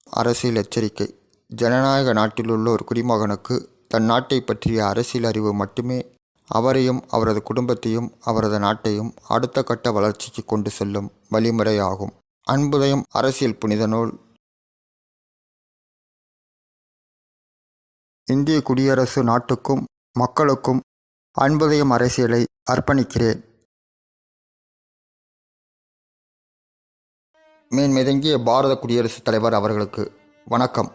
அரசியல் எச்சரிக்கை. ஜனநாயக நாட்டிலுள்ள ஒரு குடிமகனுக்கு தன் நாட்டை பற்றிய அரசியல் அறிவு மட்டுமே அவரையும் அவரது குடும்பத்தையும் அவரது நாட்டையும் அடுத்த கட்ட வளர்ச்சிக்கு கொண்டு செல்லும் வழிமுறை ஆகும். அன்புதயம் அரசியல் புனித நூல். இந்திய குடியரசு நாட்டுக்கும் மக்களுக்கும் அன்புதயம் அரசியலை அர்ப்பணிக்கிறேன். மேன்மிதங்கிய பாரத குடியரசுத் தலைவர் அவர்களுக்கு வணக்கம்.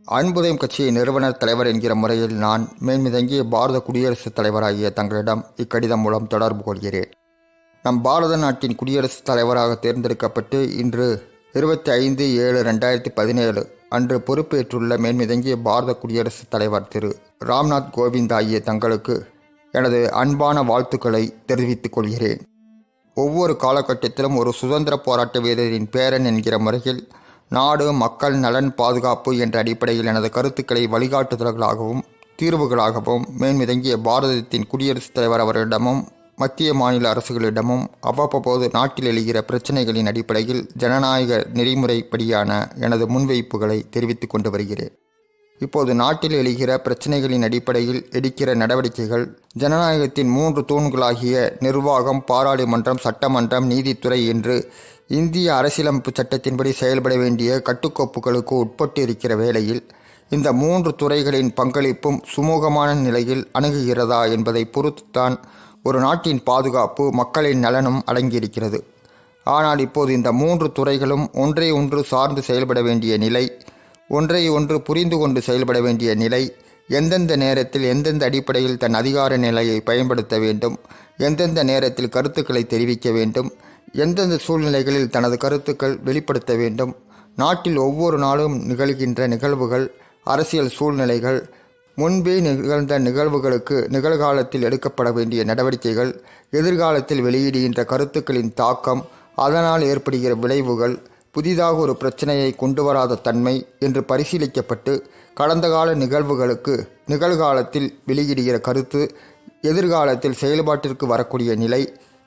அன்புதயம் கட்சியை நிறுவனர் தலைவர் என்கிற முறையில் நான் மேன்மிதங்கிய பாரத குடியரசுத் தலைவராகிய தங்களிடம் இக்கடிதம் மூலம் தொடர்பு கொள்கிறேன். நம் பாரத நாட்டின் குடியரசுத் தலைவராக தேர்ந்தெடுக்கப்பட்டு இன்று 25/7/2017 அன்று பொறுப்பேற்றுள்ள மேன்மிதங்கிய பாரத குடியரசுத் தலைவர் திரு ராம்நாத் கோவிந்த் ஆகிய தங்களுக்கு எனது அன்பான வாழ்த்துக்களை தெரிவித்துக் கொள்கிறேன். ஒவ்வொரு காலகட்டத்திலும் ஒரு சுதந்திர போராட்ட வீரரின் பேரன் என்கிற முறையில் நாடு மக்கள் நலன் பாதுகாப்பு என்ற அடிப்படையில் எனது கருத்துக்களை வழிகாட்டுதல்களாகவும் தீர்வுகளாகவும் மேன்மிதங்கிய பாரதத்தின் குடியரசுத் தலைவர் அவர்களிடமும் மத்திய மாநில அரசுகளிடமும் அவ்வப்போது நாட்டில் எழுகிற பிரச்சனைகளின் அடிப்படையில் ஜனநாயக நெறிமுறைப்படியான எனது முன்வைப்புகளை தெரிவித்துக் கொண்டு வருகிறேன். இப்போது நாட்டில் எழுகிற பிரச்சனைகளின் அடிப்படையில் எடுக்கிற நடவடிக்கைகள் ஜனநாயகத்தின் 3 தூண்களாகிய நிர்வாகம், பாராளுமன்றம், சட்டமன்றம், நீதித்துறை என்று இந்திய அரசியலமைப்பு சட்டத்தின்படி செயல்பட வேண்டிய கட்டுக்கோப்புகளுக்கு உட்பட்டு இருக்கிற வேளையில் இந்த 3 துறைகளின் பங்களிப்பும் சுமூகமான நிலையில் அணுகுகிறதா என்பதை பொறுத்துத்தான் ஒரு நாட்டின் பாதுகாப்பு, மக்களின் நலனும் அடங்கியிருக்கிறது. ஆனால் இப்போது இந்த 3 துறைகளும் ஒன்றை ஒன்று சார்ந்து செயல்பட வேண்டிய நிலை, ஒன்றை ஒன்று புரிந்து கொண்டு செயல்பட வேண்டிய நிலை, எந்தெந்த நேரத்தில் எந்தெந்த அடிப்படையில் தன் அதிகார நிலையை பயன்படுத்த வேண்டும், எந்தெந்த நேரத்தில் கருத்துக்களை தெரிவிக்க வேண்டும், எந்தெந்த சூழ்நிலைகளில் தனது கருத்துக்கள் வெளிப்படுத்த வேண்டும், நாட்டில் ஒவ்வொரு நாளும் நிகழ்கின்ற நிகழ்வுகள், அரசியல் சூழ்நிலைகள், முன்பே நிகழ்ந்த நிகழ்வுகளுக்கு நிகழ்காலத்தில் எடுக்கப்பட வேண்டிய நடவடிக்கைகள், எதிர்காலத்தில் வெளியிடுகின்ற கருத்துக்களின் தாக்கம், அதனால் ஏற்படுகிற விளைவுகள், புதிதாக ஒரு பிரச்சனையை கொண்டு வராத தன்மை என்று பரிசீலிக்கப்பட்டு கடந்த கால நிகழ்வுகளுக்கு நிகழ்காலத்தில் வெளியிடுகிற கருத்து, எதிர்காலத்தில் செயல்பாட்டிற்கு வரக்கூடிய நிலை,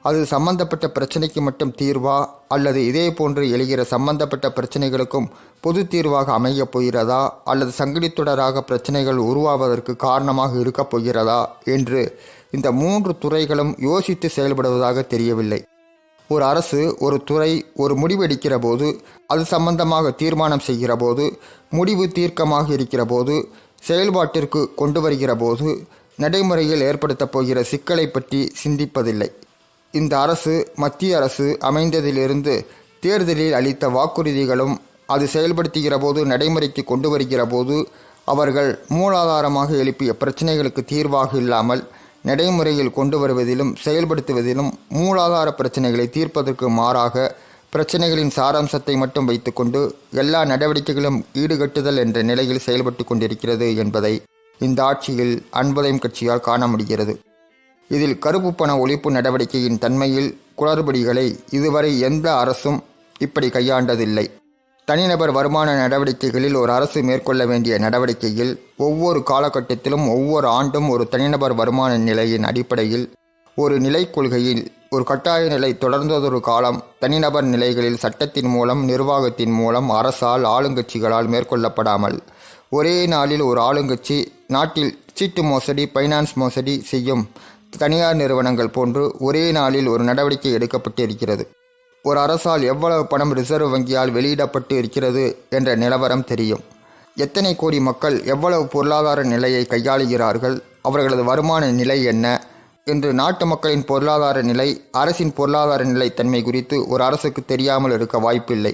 அது சம்பந்தப்பட்ட பிரச்சனைக்கு மட்டும் தீர்வா அல்லது இதே போன்று எழுகிற சம்பந்தப்பட்ட பிரச்சனைகளுக்கும் பொது தீர்வாக அமையப் போகிறதா அல்லது சங்கிலித்தொடராக பிரச்சனைகள் உருவாவதற்கு காரணமாக இருக்கப் போகிறதா என்று இந்த 3 துறைகளும் யோசித்து செயல்படுவதாக தெரியவில்லை. ஒரு அரசு, ஒரு துறை ஒரு முடிவு எடுக்கிற போது, அது சம்பந்தமாக தீர்மானம் செய்கிற போது, முடிவு தீர்க்கமாக இருக்கிற போது, செயல்பாட்டிற்கு கொண்டு வருகிற போது நடைமுறையில் ஏற்படுத்தப் போகிற சிக்கலை பற்றி சிந்திப்பதில்லை. இந்த அரசு மத்திய அரசு அமைந்ததிலிருந்து தேர்தலில் அளித்த வாக்குறுதிகளும் அது செயல்படுத்துகிற போது நடைமுறைக்கு கொண்டு வருகிற போது அவர்கள் மூலாதாரமாக எழுப்பிய பிரச்சனைகளுக்கு தீர்வாக இல்லாமல் நடைமுறையில் கொண்டு வருவதிலும் செயல்படுத்துவதிலும் மூலாதார பிரச்சனைகளை தீர்ப்பதற்கு மாறாக பிரச்சனைகளின் சாராம்சத்தை மட்டும் வைத்துக்கொண்டு எல்லா நடவடிக்கைகளும் ஈடுகட்டுதல் என்ற நிலையில் செயல்பட்டு கொண்டிருக்கிறது என்பதை இந்த ஆட்சியில் அன்புதயம் கட்சியால் காண முடிகிறது. இதில் கருப்பு பண ஒழிப்பு நடவடிக்கையின் தன்மையில் குளறுபடிகளை இதுவரை எந்த அரசும் இப்படி கையாண்டதில்லை. தனிநபர் வருமான நடவடிக்கைகளில் ஒரு அரசு மேற்கொள்ள வேண்டிய நடவடிக்கையில் ஒவ்வொரு காலகட்டத்திலும் ஒவ்வொரு ஆண்டும் ஒரு தனிநபர் வருமான நிலையின் அடிப்படையில் ஒரு நிலை கொள்கையில் ஒரு கட்டாய நிலை தொடர்ந்ததொரு காலம் தனிநபர் நிலைகளில் சட்டத்தின் மூலம், நிர்வாகத்தின் மூலம், அரசால், ஆளுங்கட்சிகளால் மேற்கொள்ளப்படாமல் ஒரே நாளில் ஒரு ஆளுங்கட்சி நாட்டில் சீட்டு மோசடி, பைனான்ஸ் மோசடி செய்யும் தனியார் நிறுவனங்கள் போன்று ஒரே நாளில் ஒரு நடவடிக்கை எடுக்கப்பட்டு இருக்கிறது. ஒரு அரசால் எவ்வளவு பணம் ரிசர்வ் வங்கியால் வெளியிடப்பட்டு இருக்கிறது என்ற நிலவரம் தெரியும். எத்தனை கோடி மக்கள் எவ்வளவு பொருளாதார நிலையை கையாளுகிறார்கள், அவர்களது வருமான நிலை என்ன என்று நாட்டு மக்களின் பொருளாதார நிலை, அரசின் பொருளாதார நிலை தன்மை குறித்து ஒரு அரசுக்கு தெரியாமல் இருக்க வாய்ப்பில்லை.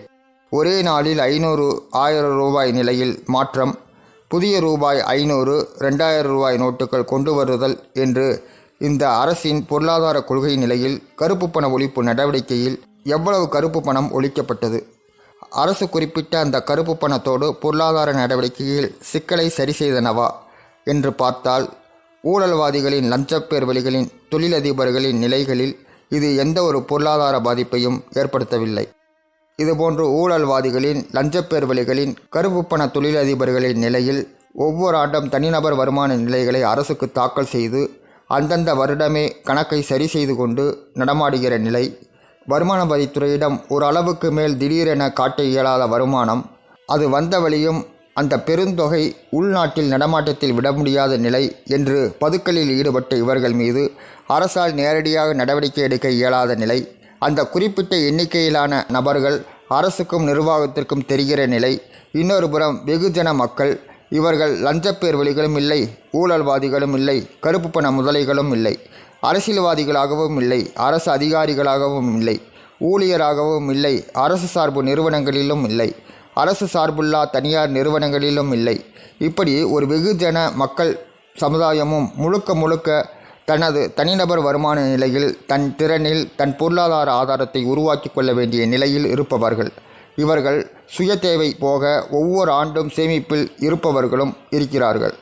ஒரே நாளில் 500, 1000 ரூபாய் நிலையில் மாற்றம், புதிய ரூபாய் 500, 2000 ரூபாய் நோட்டுகள் கொண்டு வருதல் என்று இந்த அரசின் பொருளாதார கொள்கை நிலையில் கருப்பு பண ஒழிப்பு நடவடிக்கையில் எவ்வளவு கருப்பு பணம் ஒழிக்கப்பட்டது, அரசு குறிப்பிட்ட அந்த கருப்பு பணத்தோடு பொருளாதார நடவடிக்கையில் சிக்கலை சரி செய்தனவா என்று பார்த்தால் ஊழல்வாதிகளின், லஞ்சப்பேர் வழிகளின், தொழிலதிபர்களின் நிலைகளில் இது எந்த ஒரு பொருளாதார பாதிப்பையும் ஏற்படுத்தவில்லை. இதுபோன்று ஊழல்வாதிகளின், லஞ்சப்பேர் வழிகளின், கருப்பு பண தொழிலதிபர்களின் நிலையில் ஒவ்வொரு ஆண்டும் தனிநபர் வருமான நிலைகளை அரசுக்கு தாக்கல் செய்து அந்தந்த வருடமே கணக்கை சரி செய்து கொண்டு நடமாடுகிற நிலை, வருமான வரித்துறையிடம் ஒரு அளவுக்கு மேல் திடீரென காட்ட இயலாத வருமானம், அது வந்த வழியும் அந்த பெருந்தொகை உள்நாட்டில் நடமாட்டத்தில் விட முடியாத நிலை என்று பதுக்கலில் ஈடுபட்ட இவர்கள் மீது அரசால் நேரடியாக நடவடிக்கை எடுக்க இயலாத நிலை, அந்த குறிப்பிட்ட எண்ணிக்கையிலான நபர்கள் அரசுக்கும் நிர்வாகத்திற்கும் தெரிகிற நிலை, இன்னொரு புறம் வெகுஜன மக்கள், இவர்கள் லஞ்சப்பேர்வழிகளும் இல்லை, ஊழல்வாதிகளும் இல்லை, கருப்பு பண முதலைகளும் இல்லை, அரசியல்வாதிகளாகவும் இல்லை, அரசு அதிகாரிகளாகவும் இல்லை, ஊழியராகவும் இல்லை, அரசு சார்பு நிறுவனங்களிலும் இல்லை, அரசு சார்புள்ளா தனியார் நிறுவனங்களிலும் இல்லை. இப்படி ஒரு வெகுஜன மக்கள் சமுதாயமும் முழுக்க முழுக்க தனது தனிநபர் வருமான நிலையில் தன் திறனில் தன் பொருளாதார ஆதாரத்தை உருவாக்கி கொள்ள வேண்டிய நிலையில் இருப்பவர்கள். இவர்கள் சுய தேவை போக ஒவ்வொரு ஆண்டும் சேமிப்பில் இருப்பவர்களும் இருக்கிறார்கள்.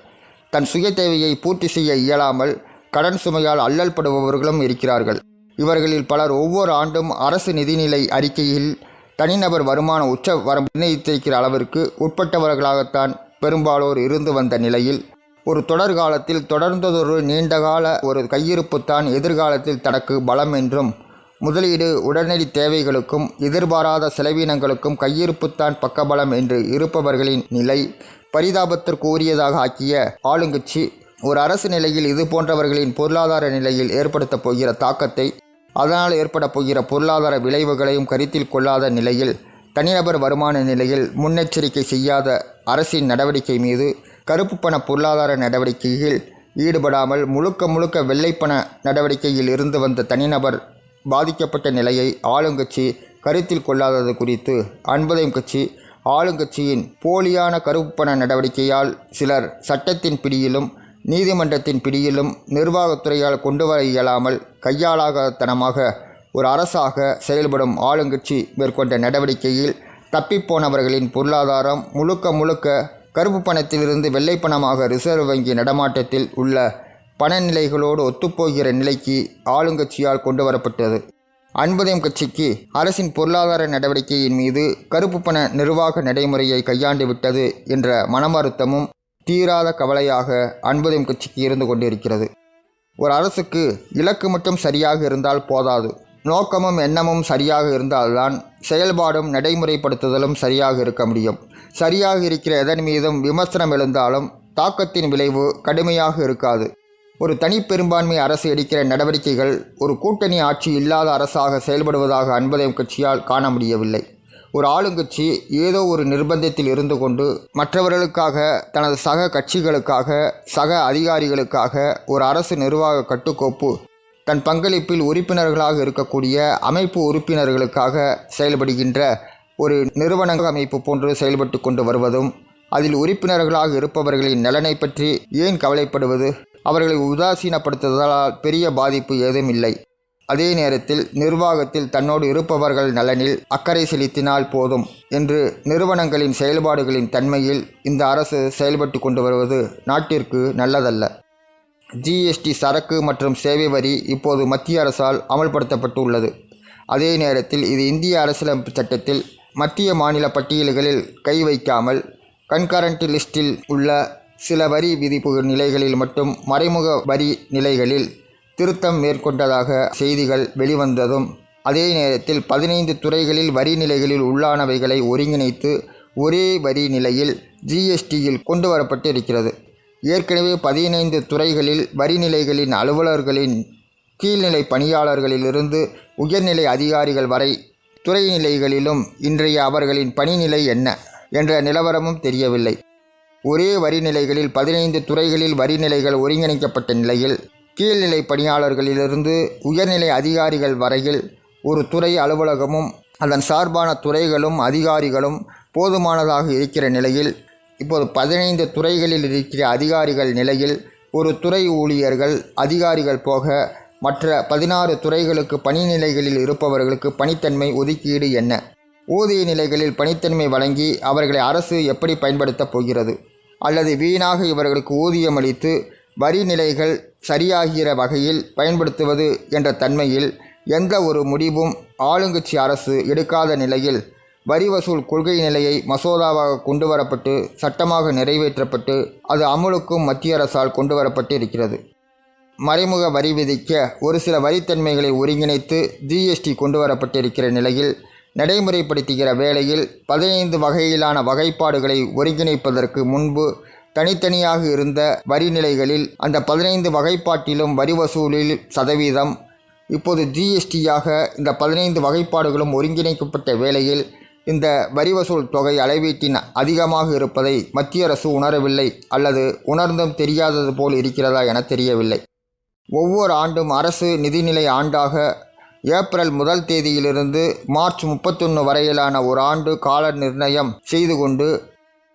தன் சுய தேவையை பூர்த்தி செய்ய இயலாமல் கடன் சுமையால் அல்லல்படுபவர்களும் இருக்கிறார்கள். இவர்களில் பலர் ஒவ்வொரு ஆண்டும் அரசு நிதிநிலை அறிக்கையில் தனிநபர் வருமான உச்ச வரம்பு நிர்ணயித்திருக்கிற அளவிற்கு உட்பட்டவர்களாகத்தான் பெரும்பாலோர் இருந்து வந்த நிலையில் ஒரு தொடர்காலத்தில் தொடர்ந்ததொரு நீண்டகால ஒரு கையிருப்புத்தான் எதிர்காலத்தில் தனக்கு பலம் என்றும், முதலீடு உடனடி தேவைகளுக்கும் எதிர்பாராத செலவினங்களுக்கும் கையிருப்புத்தான் பக்கபலம் என்று இருப்பவர்களின் நிலை பரிதாபத்திற்குரியதாக ஆக்கிய ஆளுங்கட்சி ஒரு அரசு நிலையில் இது போன்றவர்களின் பொருளாதார நிலையில் ஏற்படுத்தப் போகிற தாக்கத்தை, அதனால் ஏற்பட போகிற பொருளாதார விளைவுகளையும் கருத்தில் கொள்ளாத நிலையில் தனிநபர் வருமான நிலையில் முன்னெச்சரிக்கை செய்யாத அரசின் நடவடிக்கை மீது கருப்பு பண பொருளாதார நடவடிக்கையில் ஈடுபடாமல் முழுக்க முழுக்க வெள்ளைப்பண நடவடிக்கையில் இருந்து வந்த தனிநபர் பாதிக்கப்பட்ட நிலையை ஆளுங்கட்சி கருத்தில் கொள்ளாதது குறித்து அன்புதயம் கட்சி ஆளுங்கட்சியின் போலியான கருப்பு பண நடவடிக்கையால் சிலர் சட்டத்தின் பிடியிலும் நீதிமன்றத்தின் பிடியிலும் நிர்வாகத்துறையால் கொண்டு வர இயலாமல் கையாளாகத்தனமாக ஒரு அரசாக செயல்படும் ஆளுங்கட்சி மேற்கொண்ட நடவடிக்கையில் தப்பிப்போனவர்களின் பொருளாதாரம் முழுக்க முழுக்க கருப்பு பணத்திலிருந்து வெள்ளை பணமாக ரிசர்வ் வங்கி நடமாட்டத்தில் உள்ள பணநிலைகளோடு ஒத்துப்போகிற நிலைக்கு ஆளுங்கட்சியால் கொண்டு வரப்பட்டது. அன்புதயம் கட்சிக்கு அரசின் பொருளாதார நடவடிக்கையின் மீது கருப்பு பண நிர்வாக நடைமுறையை கையாண்டு விட்டது என்ற மனமருத்தமும் தீராத கவலையாக அன்புதயம் கட்சிக்கு இருந்து கொண்டிருக்கிறது. ஒரு அரசுக்கு இலக்கு மட்டும் சரியாக இருந்தால் போதாது, நோக்கமும் எண்ணமும் சரியாக இருந்தால்தான் செயல்பாடும் நடைமுறைப்படுத்துதலும் சரியாக இருக்க முடியும். சரியாக இருக்கிற எதன் மீதும் விமர்சனம் எழுந்தாலும் தாக்கத்தின் விளைவு கடுமையாக இருக்காது. ஒரு தனிப்பெரும்பான்மை அரசு எடுக்கிற நடவடிக்கைகள் ஒரு கூட்டணி ஆட்சி இல்லாத அரசாக செயல்படுவதாக அன்புதயம் கட்சியால் காண முடியவில்லை. ஒரு ஆளுங்கட்சி ஏதோ ஒரு நிர்பந்தத்தில் இருந்து கொண்டு மற்றவர்களுக்காக, தனது சக கட்சிகளுக்காக, சக அதிகாரிகளுக்காக ஒரு அரசு நிர்வாக கட்டுக்கோப்பு தன் பங்களிப்பில் உறுப்பினர்களாக இருக்கக்கூடிய அமைப்பு உறுப்பினர்களுக்காக செயல்படுகின்ற ஒரு நிறுவன அமைப்பு போன்று செயல்பட்டு கொண்டு வருவதும், அதில் உறுப்பினர்களாக இருப்பவர்களின் நலனை பற்றி ஏன் கவலைப்படுவது, அவர்களை உதாசீனப்படுத்துவதால் பெரிய பாதிப்பு ஏதும் இல்லை. அதே நேரத்தில் நிர்வாகத்தில் தன்னோடு இருப்பவர்கள் நலனில் அக்கறை செலுத்தினால் போதும் என்று நிறுவனங்களின் செயல்பாடுகளின் தன்மையில் இந்த அரசு செயல்பட்டு கொண்டு வருவது நாட்டிற்கு நல்லதல்ல. ஜிஎஸ்டி சரக்கு மற்றும் சேவை வரி இப்போது மத்திய அரசால் அமல்படுத்தப்பட்டு உள்ளது. அதே நேரத்தில் இது இந்திய அரசியலமைப்பு சட்டத்தில் மத்திய மாநில பட்டியல்களில் கை வைக்காமல் கன்கரண்ட் லிஸ்டில் உள்ள சில வரி விதிப்பு நிலைகளில் மட்டும் மறைமுக வரி நிலைகளில் திருத்தம் மேற்கொண்டதாக செய்திகள் வெளிவந்ததும், அதே நேரத்தில் 15 துறைகளில் வரி நிலைகளில் உள்ளானவைகளை ஒருங்கிணைத்து ஒரே வரி நிலையில் ஜிஎஸ்டியில் கொண்டு வரப்பட்டு இருக்கிறது. ஏற்கனவே 15 துறைகளில் வரி நிலைகளின் அலுவலர்களின் கீழ்நிலை பணியாளர்களிலிருந்து உயர்நிலை அதிகாரிகள் வரை துறை நிலைகளிலும் இன்றைய அவர்களின் பணிநிலை என்ன என்ற நிலவரமும் தெரியவில்லை. ஒரே வரி நிலைகளில் 15 துறைகளில் வரி நிலைகள் ஒருங்கிணைக்கப்பட்ட நிலையில் கீழ்நிலை பணியாளர்களிலிருந்து உயர்நிலை அதிகாரிகள் வரையில் ஒரு துறை அலுவலகமும் அதன் சார்பான துறைகளும் அதிகாரிகளும் போதுமானதாக இருக்கிற நிலையில் இப்போது 15 துறைகளில் இருக்கிற அதிகாரிகள் நிலையில் ஒரு துறை ஊழியர்கள் அதிகாரிகள் போக மற்ற 16 துறைகளுக்கு பணி நிலைகளில் இருப்பவர்களுக்கு பணித்தன்மை ஒதுக்கீடு என்ன? ஊதிய நிலைகளில் பணித்தன்மை வழங்கி அவர்களை அரசு எப்படி பயன்படுத்தப் போகிறது? அல்லது வீணாக இவர்களுக்கு ஊதியம் அளித்து வரி நிலைகள் சரியாகிற வகையில் பயன்படுத்துவது என்ற தன்மையில் எந்த ஒரு முடிவும் ஆளுங்கட்சி அரசு எடுக்காத நிலையில் வரி வசூல் கொள்கை நிலையை மசோதாவாக கொண்டு வரப்பட்டு சட்டமாக நிறைவேற்றப்பட்டு அது அமுலுக்கும் மத்திய அரசால் கொண்டு வரப்பட்டு இருக்கிறது. மறைமுக வரி விதிக்க ஒரு சில வரித்தன்மைகளை ஒருங்கிணைத்து ஜிஎஸ்டி கொண்டு வரப்பட்டிருக்கிற நிலையில் நடைமுறைப்படுத்துகிற வேளையில் 15 வகையிலான வகைப்பாடுகளை ஒருங்கிணைப்பதற்கு முன்பு தனித்தனியாக இருந்த வரி நிலைகளில் அந்த 15 வகைப்பாட்டிலும் வரி வசூலில் சதவீதம் இப்போது ஜிஎஸ்டியாக இந்த 15 வகைப்பாடுகளும் ஒருங்கிணைக்கப்பட்ட வேளையில் இந்த வரி வசூல் தொகை அளவீட்டின் அதிகமாக இருப்பதை மத்திய அரசு உணரவில்லை அல்லது உணர்ந்தும் தெரியாதது போல் இருக்கிறதா என தெரியவில்லை. ஒவ்வொரு ஆண்டும் அரசு நிதிநிலை ஆண்டாக ஏப்ரல் 1 தேதியிலிருந்து மார்ச் 31 வரையிலான ஒரு ஆண்டு கால நிர்ணயம் செய்து கொண்டு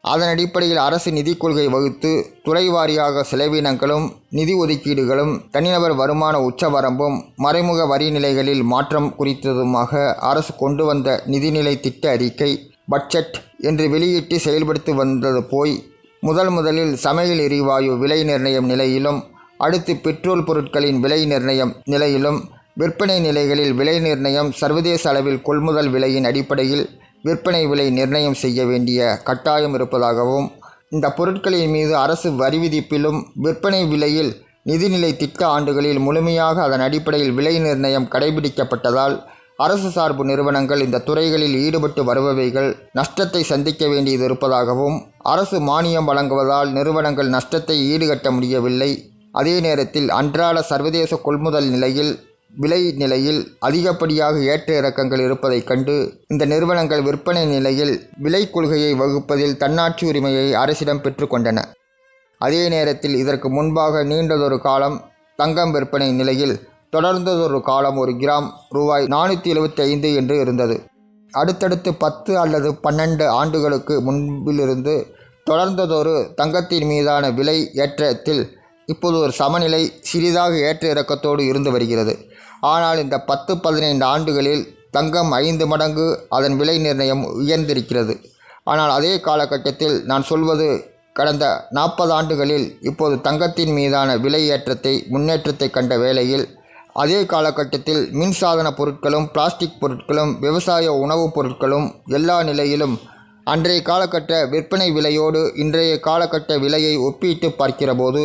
அதன் அடிப்படையில் அரசு நிதி கொள்கை வகுத்து துறை வாரியாக செலவினங்களும் நிதி ஒதுக்கீடுகளும் தனிநபர் வருமான உச்சவரம்பும் மறைமுக வரி நிலைகளில் மாற்றம் குறித்ததுமாக அரசு கொண்டு வந்த நிதிநிலை திட்ட அறிக்கை பட்ஜெட் என்று வெளியிட்டு செயல்படுத்தி வந்தது போய் முதலில் சமையல் எரிவாயு விலை நிர்ணயம் நிலையிலும் அடுத்து பெட்ரோல் பொருட்களின் விலை நிர்ணயம் நிலையிலும் விற்பனை நிலைகளில் விலை நிர்ணயம் சர்வதேச அளவில் கொள்முதல் விலையின் அடிப்படையில் விற்பனை விலை நிர்ணயம் செய்ய வேண்டிய கட்டாயம் இருப்பதாகவும் இந்த பொருட்களின் மீது அரசு வரி விதிப்பிலும் விற்பனை விலையில் நிதிநிலை திட்ட ஆண்டுகளில் முழுமையாக அதன் அடிப்படையில் விலை நிர்ணயம் கடைபிடிக்கப்பட்டதால் அரசு சார்பு நிறுவனங்கள் இந்த துறைகளில் ஈடுபட்டு வருபவைகள் நஷ்டத்தை சந்திக்க வேண்டியது இருப்பதாகவும் அரசு மானியம் வழங்குவதால் நிறுவனங்கள் நஷ்டத்தை ஈடுகட்ட முடியவில்லை. அதே நேரத்தில் அன்றாட சர்வதேச கொள்முதல் நிலையில் விலை நிலையில் அதிகப்படியாக ஏற்ற இறக்கங்கள் இருப்பதைக் கண்டு இந்த நிறுவனங்கள் விற்பனை நிலையில் விலை கொள்கையை வகுப்பதில் தன்னாட்சி உரிமையை அரசிடம் பெற்றுக்கொண்டன. அதே நேரத்தில் இதற்கு முன்பாக நீண்டதொரு காலம் தங்கம் விற்பனை நிலையில் தொடர்ந்ததொரு காலம் ஒரு கிராம் ரூபாய் 475 என்று இருந்தது. அடுத்தடுத்து 10 அல்லது 12 ஆண்டுகளுக்கு முன்பிலிருந்து தொடர்ந்ததொரு தங்கத்தின் மீதான விலை ஏற்றத்தில் இப்போது ஒரு சமநிலை சிறிதாக ஏற்ற இறக்கத்தோடு இருந்து வருகிறது. ஆனால் இந்த 10-15 ஆண்டுகளில் தங்கம் 5 மடங்கு அதன் விலை நிர்ணயம் உயர்ந்திருக்கிறது. ஆனால் அதே காலகட்டத்தில் நான் சொல்வது கடந்த 40 ஆண்டுகளில் இப்போது தங்கத்தின் மீதான விலை ஏற்றத்தை முன்னேற்றத்தை கண்ட வேளையில் அதே காலகட்டத்தில் மின்சாதன பொருட்களும் பிளாஸ்டிக் பொருட்களும் விவசாய உணவுப் பொருட்களும் எல்லா நிலையிலும் அன்றைய காலகட்ட விற்பனை விலையோடு இன்றைய காலகட்ட விலையை ஒப்பிட்டு பார்க்கிறபோது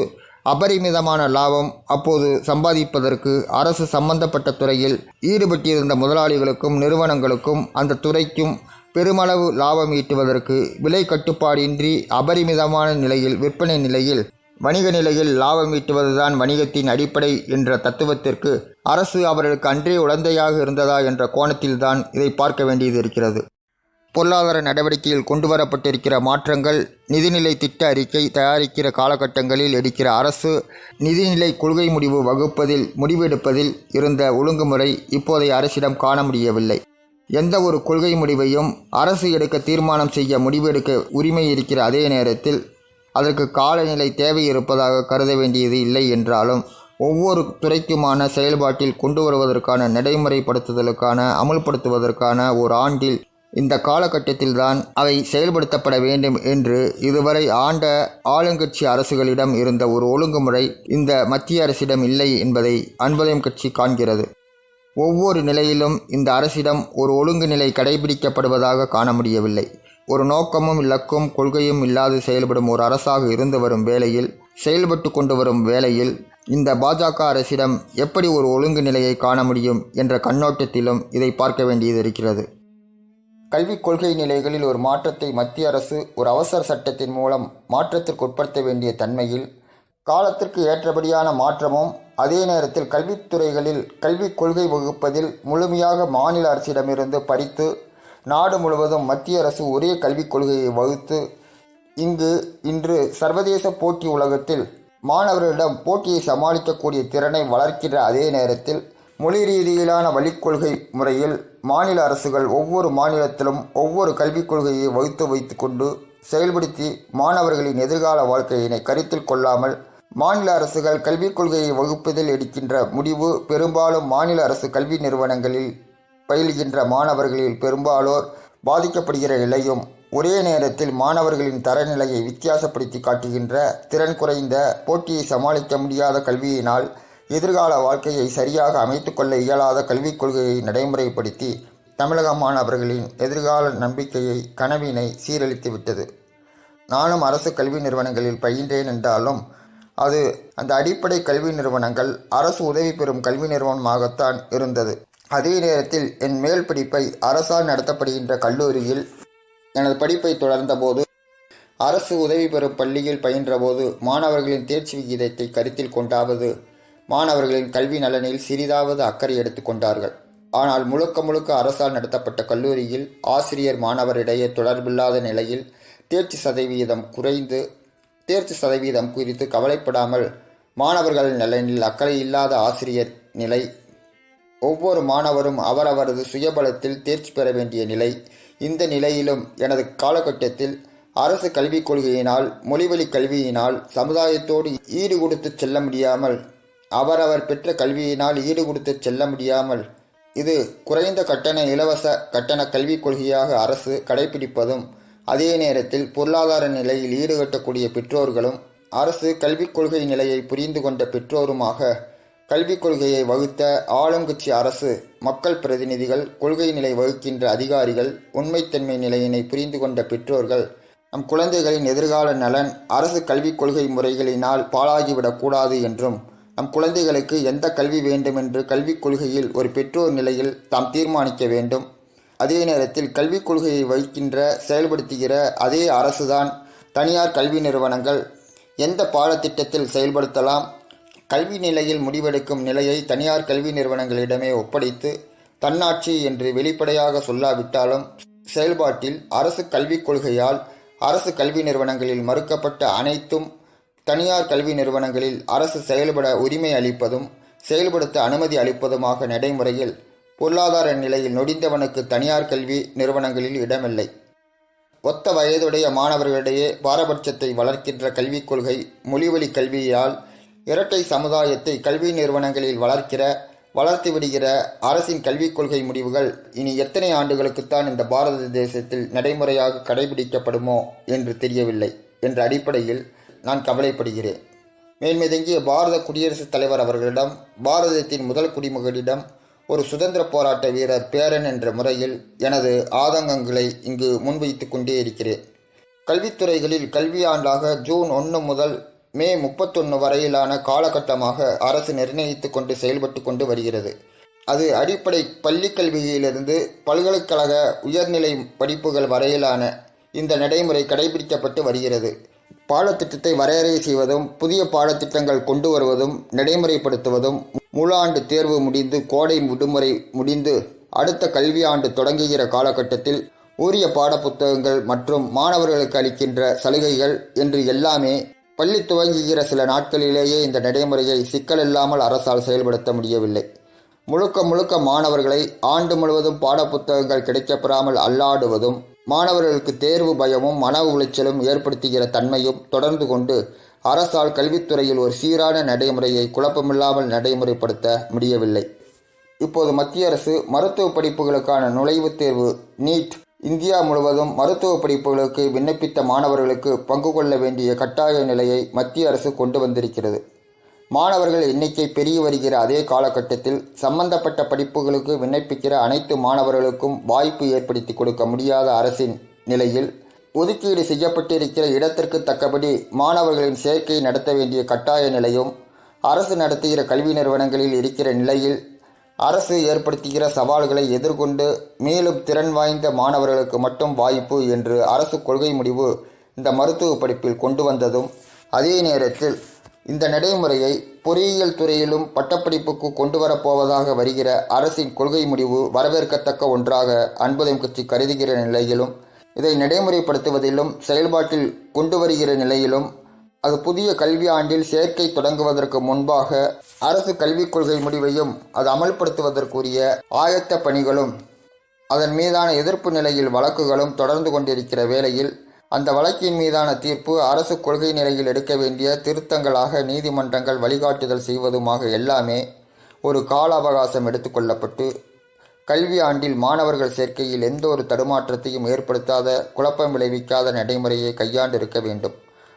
அபரிமிதமான லாபம் அப்போது சம்பாதிப்பதற்கு அரசு சம்பந்தப்பட்ட துறையில் ஈடுபட்டிருந்த முதலாளிகளுக்கும் நிறுவனங்களுக்கும் அந்த துறைக்கும் பெருமளவு லாபம் ஈட்டுவதற்கு விலை கட்டுப்பாடின்றி அபரிமிதமான நிலையில் விற்பனை நிலையில் வணிக நிலையில் லாபம் ஈட்டுவதுதான் வணிகத்தின் அடிப்படை என்ற தத்துவத்திற்கு அரசு அவர்களுக்கு அன்றே உடந்தையாக இருந்ததா என்ற கோணத்தில்தான் இதை பார்க்க வேண்டியது இருக்கிறது. பொருளாதார நடவடிக்கையில் கொண்டு வரப்பட்டிருக்கிற மாற்றங்கள் நிதிநிலை திட்ட அறிக்கை தயாரிக்கிற காலகட்டங்களில் எடுக்கிற அரசு நிதிநிலை கொள்கை முடிவு வகுப்பதில் முடிவெடுப்பதில் இருந்த ஒழுங்குமுறை இப்போதைய அரசிடம் காண முடியவில்லை. எந்த ஒரு கொள்கை முடிவையும் அரசு எடுக்க தீர்மானம் செய்ய முடிவெடுக்க உரிமை இருக்கிற அதே நேரத்தில் அதற்கு காலநிலை தேவை இருப்பதாக கருத வேண்டியது இல்லை என்றாலும் ஒவ்வொரு துறைக்குமான செயல்பாட்டில் கொண்டு வருவதற்கான நடைமுறைப்படுத்துதலுக்கான அமுல்படுத்துவதற்கான ஒரு ஆண்டில் இந்த காலகட்டத்தில்தான் அவை செயல்படுத்தப்பட வேண்டும் என்று இதுவரை ஆண்ட ஆளுங்கட்சி அரசுகளிடம் இருந்த ஒரு ஒழுங்குமுறை இந்த மத்திய அரசிடம் இல்லை என்பதை அன்புதயம் கட்சி காண்கிறது. ஒவ்வொரு நிலையிலும் இந்த அரசிடம் ஒரு ஒழுங்கு நிலை கடைபிடிக்கப்படுவதாக காண முடியவில்லை. ஒரு நோக்கமும் இலக்கும் கொள்கையும் இல்லாது செயல்படும் ஒரு அரசாக இருந்து வரும் வேளையில் செயல்பட்டு கொண்டு வரும் வேளையில் இந்த பாஜக அரசிடம் எப்படி ஒரு ஒழுங்கு நிலையை காண முடியும் என்ற கண்ணோட்டத்திலும் இதை பார்க்க வேண்டியது இருக்கிறது. கல்விக் கொள்கை நிலைகளில் ஒரு மாற்றத்தை மத்திய அரசு ஒரு அவசர சட்டத்தின் மூலம் மாற்றத்திற்கு உட்படுத்த வேண்டிய தன்மையில் காலத்திற்கு ஏற்றபடியான மாற்றமும் அதே நேரத்தில் கல்வித்துறைகளில் கல்விக் கொள்கை வகுப்பதில் முழுமையாக மாநில அரசிடமிருந்து பறித்து நாடு முழுவதும் மத்திய அரசு ஒரே கல்விக் கொள்கையை வகுத்து இன்று சர்வதேச போட்டி உலகத்தில் மாணவர்களிடம் போட்டியை சமாளிக்கக்கூடிய திறனை வளர்க்கிற அதே நேரத்தில் மொழி ரீதியிலான வழிக்கொள்கை முறையில் மாநில அரசுகள் ஒவ்வொரு மாநிலத்திலும் ஒவ்வொரு கல்விக் கொள்கையை வகுத்து வைத்து கொண்டு செயல்படுத்தி மாணவர்களின் எதிர்கால வாழ்க்கையினை கருத்தில் கொள்ளாமல் மாநில அரசுகள் கல்விக் கொள்கையை வகுப்பதில் எடுக்கின்ற முடிவு பெரும்பாலும் மாநில அரசு கல்வி நிறுவனங்களில் பயில்கின்ற மாணவர்களில் பெரும்பாலோர் பாதிக்கப்படுகிற நிலையும் ஒரே நேரத்தில் மாணவர்களின் தரநிலையை வித்தியாசப்படுத்தி காட்டுகின்ற திறன் குறைந்த போட்டியை சமாளிக்க முடியாத கல்வியினால் எதிர்கால வாழ்க்கையை சரியாக அமைத்து கொள்ள இயலாத கல்விக் கொள்கையை நடைமுறைப்படுத்தி தமிழக மாணவர்களின் எதிர்கால நம்பிக்கையை கனவினை சீரழித்து விட்டது. நானும் அரசு கல்வி நிறுவனங்களில் பயின்றேன் என்றாலும் அந்த அடிப்படை கல்வி நிறுவனங்கள் அரசு உதவி பெறும் கல்வி நிறுவனமாகத்தான் இருந்தது. அதே நேரத்தில் என் மேல் படிப்பை அரசால் நடத்தப்படுகின்ற கல்லூரியில் எனது படிப்பை தொடர்ந்தபோது அரசு உதவி பெறும் பள்ளியில் பயின்றபோது மாணவர்களின் தேர்ச்சி விகிதத்தை கருத்தில் கொண்டாவது மாணவர்களின் கல்வி நலனில் சிறிதாவது அக்கறை எடுத்துக்கொண்டார்கள். ஆனால் முழுக்க முழுக்க அரசால் நடத்தப்பட்ட கல்லூரியில் ஆசிரியர் மாணவரிடையே தொடர்பில்லாத நிலையில் தேர்ச்சி சதவீதம் குறித்து கவலைப்படாமல் மாணவர்கள் நலனில் அக்கறை இல்லாத ஆசிரியர் நிலை, ஒவ்வொரு மாணவரும் அவரவரது சுயபலத்தில் தேர்ச்சி பெற வேண்டிய நிலை. இந்த நிலையிலும் எனது காலகட்டத்தில் அரசு கல்விக் கொள்கையினால் மொழிவழி கல்வியினால் சமுதாயத்தோடு ஈடு கொடுத்து செல்ல முடியாமல், அவரவர் பெற்ற கல்வியினால் ஈடு கொடுத்து செல்ல முடியாமல், இது குறைந்த கட்டண இலவச கட்டண கல்விக் கொள்கையாக அரசு கடைபிடிப்பதும், அதே நேரத்தில் பொருளாதார நிலையில் ஈடுகட்டக்கூடிய பெற்றோர்களும் அரசு கல்விக் கொள்கை நிலையை புரிந்து கொண்ட பெற்றோருமாக கல்விக் கொள்கையை வகுத்த ஆளுங்கட்சி அரசு, மக்கள் பிரதிநிதிகள், கொள்கை நிலை வகுக்கின்ற அதிகாரிகள், உண்மைத்தன்மை நிலையினை புரிந்து கொண்ட பெற்றோர்கள் நம் குழந்தைகளின் எதிர்கால நலன் அரசு கல்விக் கொள்கை முறைகளினால் பாழாகிவிடக்கூடாது என்றும், நம் குழந்தைகளுக்கு எந்த கல்வி வேண்டுமென்று கல்விக் கொள்கையில் ஒரு பெற்றோர் நிலையில் தாம் தீர்மானிக்க வேண்டும். அதே நேரத்தில் கல்விக் கொள்கையை வகிக்கின்ற செயல்படுத்துகிற அதே அரசுதான் தனியார் கல்வி நிறுவனங்கள் எந்த பாடத்திட்டத்தில் செயல்படுத்தலாம், கல்வி நிலையில் முடிவெடுக்கும் நிலையை தனியார் கல்வி நிறுவனங்களிடமே ஒப்படைத்து, தன்னாட்சி என்று வெளிப்படையாக சொல்லாவிட்டாலும் செயல்பாட்டில் அரசு கல்விக் கொள்கையால் அரசு கல்வி நிறுவனங்களில் மறுக்கப்பட்ட அனைத்தும் தனியார் கல்வி நிறுவனங்களில் அரசு செயல்பட உரிமை அளிப்பதும் செயல்படுத்த அனுமதி அளிப்பதுமாக நடைமுறையில் பொருளாதார நிலையில் நொடிந்தவனுக்கு தனியார் கல்வி நிறுவனங்களில் இடமில்லை. ஒத்த வயதுடைய மாணவர்களிடையே பாரபட்சத்தை வளர்க்கின்ற கல்விக் கொள்கை மொழிவழி கல்வியால் இரட்டை சமுதாயத்தை கல்வி நிறுவனங்களில் வளர்த்து விடுகிற அரசின் கல்விக் கொள்கை முடிவுகள் இனி எத்தனை ஆண்டுகளுக்குத்தான் இந்த பாரத தேசத்தில் நடைமுறையாக கடைபிடிக்கப்படுமோ என்று தெரியவில்லை என்ற அடிப்படையில் நான் கவலைப்படுகிறேன். மேன்மிதங்கிய பாரத குடியரசுத் தலைவர் அவர்களிடம், பாரதத்தின் முதல் குடிமகனிடம், ஒரு சுதந்திர போராட்ட வீரர் பேரன் என்ற முறையில் எனது ஆதங்கங்களை இங்கு முன்வைத்து கொண்டே இருக்கிறேன். கல்வித்துறைகளில் கல்வியாண்டாக ஜூன் 1 முதல் மே 31 வரையிலான காலகட்டமாக அரசு நிர்ணயித்து கொண்டு செயல்பட்டு கொண்டு வருகிறது. அது அடிப்படை பள்ளி கல்வியிலிருந்து பல்கலைக்கழக உயர்நிலை படிப்புகள் வரையிலான இந்த நடைமுறை கடைபிடிக்கப்பட்டு வருகிறது. பாடத்திட்டத்தை வரையறை செய்வதும், புதிய பாடத்திட்டங்கள் கொண்டு வருவதும், நடைமுறைப்படுத்துவதும், முழு ஆண்டு தேர்வு முடிந்து கோடை விடுமுறை முடிந்து அடுத்த கல்வி ஆண்டு தொடங்குகிற காலகட்டத்தில் உரிய பாடப்புத்தகங்கள் மற்றும் மாணவர்களுக்கு அளிக்கின்ற சலுகைகள் என்று எல்லாமே பள்ளி துவங்குகிற சில நாட்களிலேயே இந்த நடைமுறையை சிக்கலில்லாமல் அரசால் செயல்படுத்த முடியவில்லை. முழுக்க மாணவர்களை ஆண்டு முழுவதும் பாடப்புத்தகங்கள் கிடைக்கப்பெறாமல் அல்லாடுவதும், மாணவர்களுக்கு தேர்வு பயமும் மன உளைச்சலும் ஏற்படுத்துகிற தன்மையும் தொடர்ந்து கொண்டு அரசால் கல்வித்துறையில் ஒரு சீரான நடைமுறையை குழப்பமில்லாமல் நடைமுறைப்படுத்த முடியவில்லை. இப்போது மத்திய அரசு மருத்துவ படிப்புகளுக்கான நுழைவுத் தேர்வு நீட், இந்தியா முழுவதும் மருத்துவ படிப்புகளுக்கு விண்ணப்பித்த மாணவர்களுக்கு பங்கு கொள்ள வேண்டிய கட்டாய நிலையை மத்திய அரசு கொண்டு வந்திருக்கிறது. மாணவர்கள் எண்ணிக்கை பெருகி வருகிற அதே காலகட்டத்தில் சம்பந்தப்பட்ட படிப்புகளுக்கு விண்ணப்பிக்கிற அனைத்து மாணவர்களுக்கும் வாய்ப்பு ஏற்படுத்தி கொடுக்க முடியாத அரசின் நிலையில் ஒதுக்கீடு செய்யப்பட்டிருக்கிற இடத்திற்கு தக்கபடி மாணவர்களின் சேர்க்கை நடத்த வேண்டிய கட்டாய நிலையும் அரசு நடத்துகிற கல்வி நிறுவனங்களில் இருக்கிற நிலையில் அரசு ஏற்படுத்துகிற சவால்களை எதிர்கொண்டு மேலும் திறன் வாய்ந்த மாணவர்களுக்கு மட்டும் வாய்ப்பு என்று அரசு கொள்கை முடிவு இந்த மருத்துவ படிப்பில் கொண்டு வந்ததும், அதே நேரத்தில் இந்த நடைமுறையை பொறியியல் துறையிலும் பட்டப்படிப்புக்கு கொண்டு வரப்போவதாக வருகிற அரசின் கொள்கை முடிவு வரவேற்கத்தக்க ஒன்றாக அன்புதம் கட்சி கருதுகிற நிலையிலும், இதை நடைமுறைப்படுத்துவதிலும் செயல்பாட்டில் கொண்டு வருகிற நிலையிலும், அது புதிய கல்வி ஆண்டில் சேர்க்கை தொடங்குவதற்கு முன்பாக அரசு கல்விக் கொள்கை முடிவையும் அது அமல்படுத்துவதற்குரிய ஆயத்த பணிகளும் அதன் மீதான எதிர்ப்பு நிலையில் வழக்குகளும் தொடர்ந்து கொண்டிருக்கிற வேளையில், அந்த வழக்கின் மீதான தீர்ப்பு அரசு கொள்கை நிலையில் எடுக்க வேண்டிய திருத்தங்களாக நீதிமன்றங்கள் வழிகாட்டுதல் செய்வதுமாக எல்லாமே ஒரு கால அவகாசம் எடுத்துக்கொள்ளப்பட்டு கல்வி ஆண்டில் மாணவர்கள் சேர்க்கையில் எந்த ஒரு தடுமாற்றத்தையும் ஏற்படுத்தாத, குழப்பம் விளைவிக்காத நடைமுறையை கையாண்டிருக்க வேண்டும்.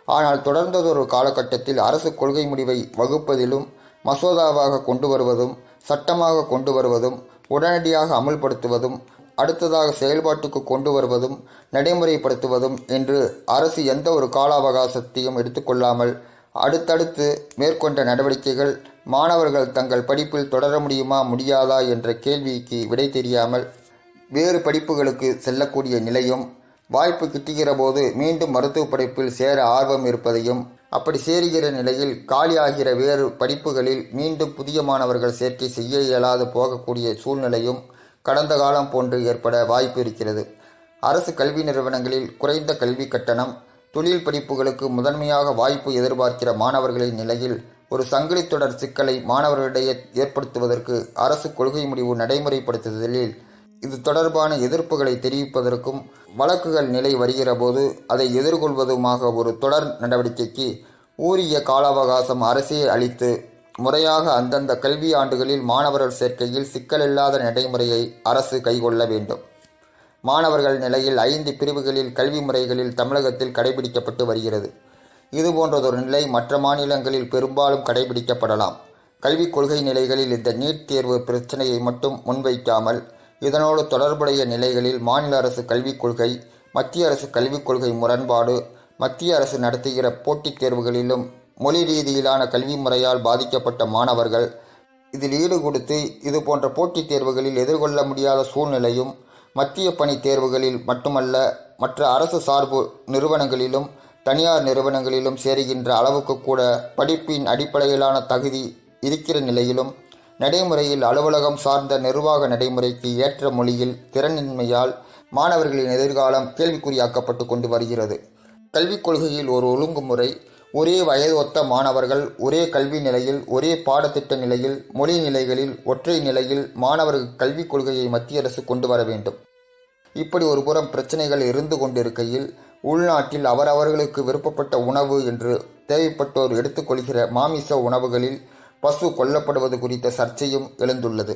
ஆனால் தொடர்ந்ததொரு காலகட்டத்தில் அரசு கொள்கை முடிவை வகுப்பதிலும், மசோதாவாக கொண்டு வருவதும், சட்டமாக கொண்டு வருவதும், உடனடியாக அமல்படுத்துவதும், அடுத்ததாக செயல்பாட்டுக்கு கொண்டு வருவதும், நடைமுறைப்படுத்துவதும் என்று அரசு எந்த ஒரு கால அவகாசத்தையும் எடுத்துக்கொள்ளாமல் அடுத்தடுத்து மேற்கொண்ட நடவடிக்கைகள் மாணவர்கள் தங்கள் படிப்பில் தொடர முடியுமா முடியாதா என்ற கேள்விக்கு விடை தெரியாமல் வேறு படிப்புகளுக்கு செல்லக்கூடிய நிலையும், வாய்ப்பு கிட்டுகிற போது மீண்டும் மருத்துவ படிப்பில் சேர ஆர்வம் இருப்பதையும், அப்படி சேருகிற நிலையில் காலியாகிற வேறு படிப்புகளில் மீண்டும் புதிய மாணவர்கள் சேர்க்கை செய்ய இயலாது போகக்கூடிய சூழ்நிலையும் கடந்த காலம் போன்று ஏற்பட வாய்ப்பு இருக்கிறது. அரசு கல்வி நிறுவனங்களில் குறைந்த கல்வி கட்டணம், தொழில் படிப்புகளுக்கு முதன்மையாக வாய்ப்பு எதிர்பார்க்கிற மாணவர்களின் நிலையில் ஒரு சங்கிலித்தொடர் சிக்கலை மாணவர்களிடையே ஏற்படுத்துவதற்கு அரசு கொள்கை முடிவு நடைமுறைப்படுத்துதலில் இது தொடர்பான எதிர்ப்புகளை தெரிவிப்பதற்கும் வழக்குகள் நிலை வருகிற போது அதை எதிர்கொள்வதுமாக ஒரு தொடர் நடவடிக்கைக்கு உரிய கால அவகாசம் அரசே அளித்து முறையாக அந்தந்த கல்வி ஆண்டுகளில் மாணவர்கள் சேர்க்கையில் சிக்கலில்லாத நடைமுறையை அரசு கைக்கொள்ள வேண்டும். மாணவர்கள் நிலையில் 5 பிரிவுகளில் கல்வி முறைகளில் தமிழகத்தில் கடைபிடிக்கப்பட்டு வருகிறது. இதுபோன்றதொரு நிலை மற்ற மாநிலங்களில் பெரும்பாலும் கடைபிடிக்கப்படலாம். கல்விக் கொள்கை நிலைகளில் இந்த நீட் தேர்வு பிரச்சனையை மட்டும் முன்வைக்காமல் இதனோடு தொடர்புடைய நிலைகளில் மாநில அரசு கல்விக் கொள்கை, மத்திய அரசு கல்விக் கொள்கை முரண்பாடு, மத்திய அரசு நடத்துகிற போட்டித் தேர்வுகளிலும் மொழி ரீதியிலான கல்வி முறையால் பாதிக்கப்பட்ட மாணவர்கள் இதில் ஈடுகொடுத்து இதுபோன்ற போட்டித் தேர்வுகளில் எதிர்கொள்ள முடியாத சூழ்நிலையும், மத்திய பணி தேர்வுகளில் மட்டுமல்ல மற்ற அரசு சார்பு நிறுவனங்களிலும் தனியார் நிறுவனங்களிலும் சேருகின்ற அளவுக்கு கூட படிப்பின் அடிப்படையிலான தகுதி இருக்கிற நிலையிலும் நடைமுறையில் அலுவலகம் சார்ந்த நிர்வாக நடைமுறைக்கு ஏற்ற மொழியில் திறனின்மையால் மாணவர்களின் எதிர்காலம் கேள்விக்குறியாக்கப்பட்டு கொண்டு வருகிறது. கல்விக் கொள்கையில் ஒரு ஒழுங்குமுறை, ஒரே வயது ஒத்த மாணவர்கள் ஒரே கல்வி நிலையில், ஒரே பாடத்திட்ட நிலையில், மொழி நிலைகளில் ஒற்றை நிலையில் மாணவர்கள் கல்விக் கொள்கையை மத்திய அரசு கொண்டு வர வேண்டும். இப்படி ஒரு புறம் பிரச்சனைகள் இருந்து கொண்டிருக்கையில் உள்நாட்டில் அவரவர்களுக்கு விருப்பப்பட்ட உணவு என்று தேவைப்பட்டோர் எடுத்துக்கொள்கிற மாமிச உணவுகளில் பசு கொல்லப்படுவது குறித்த சர்ச்சையும் எழுந்துள்ளது.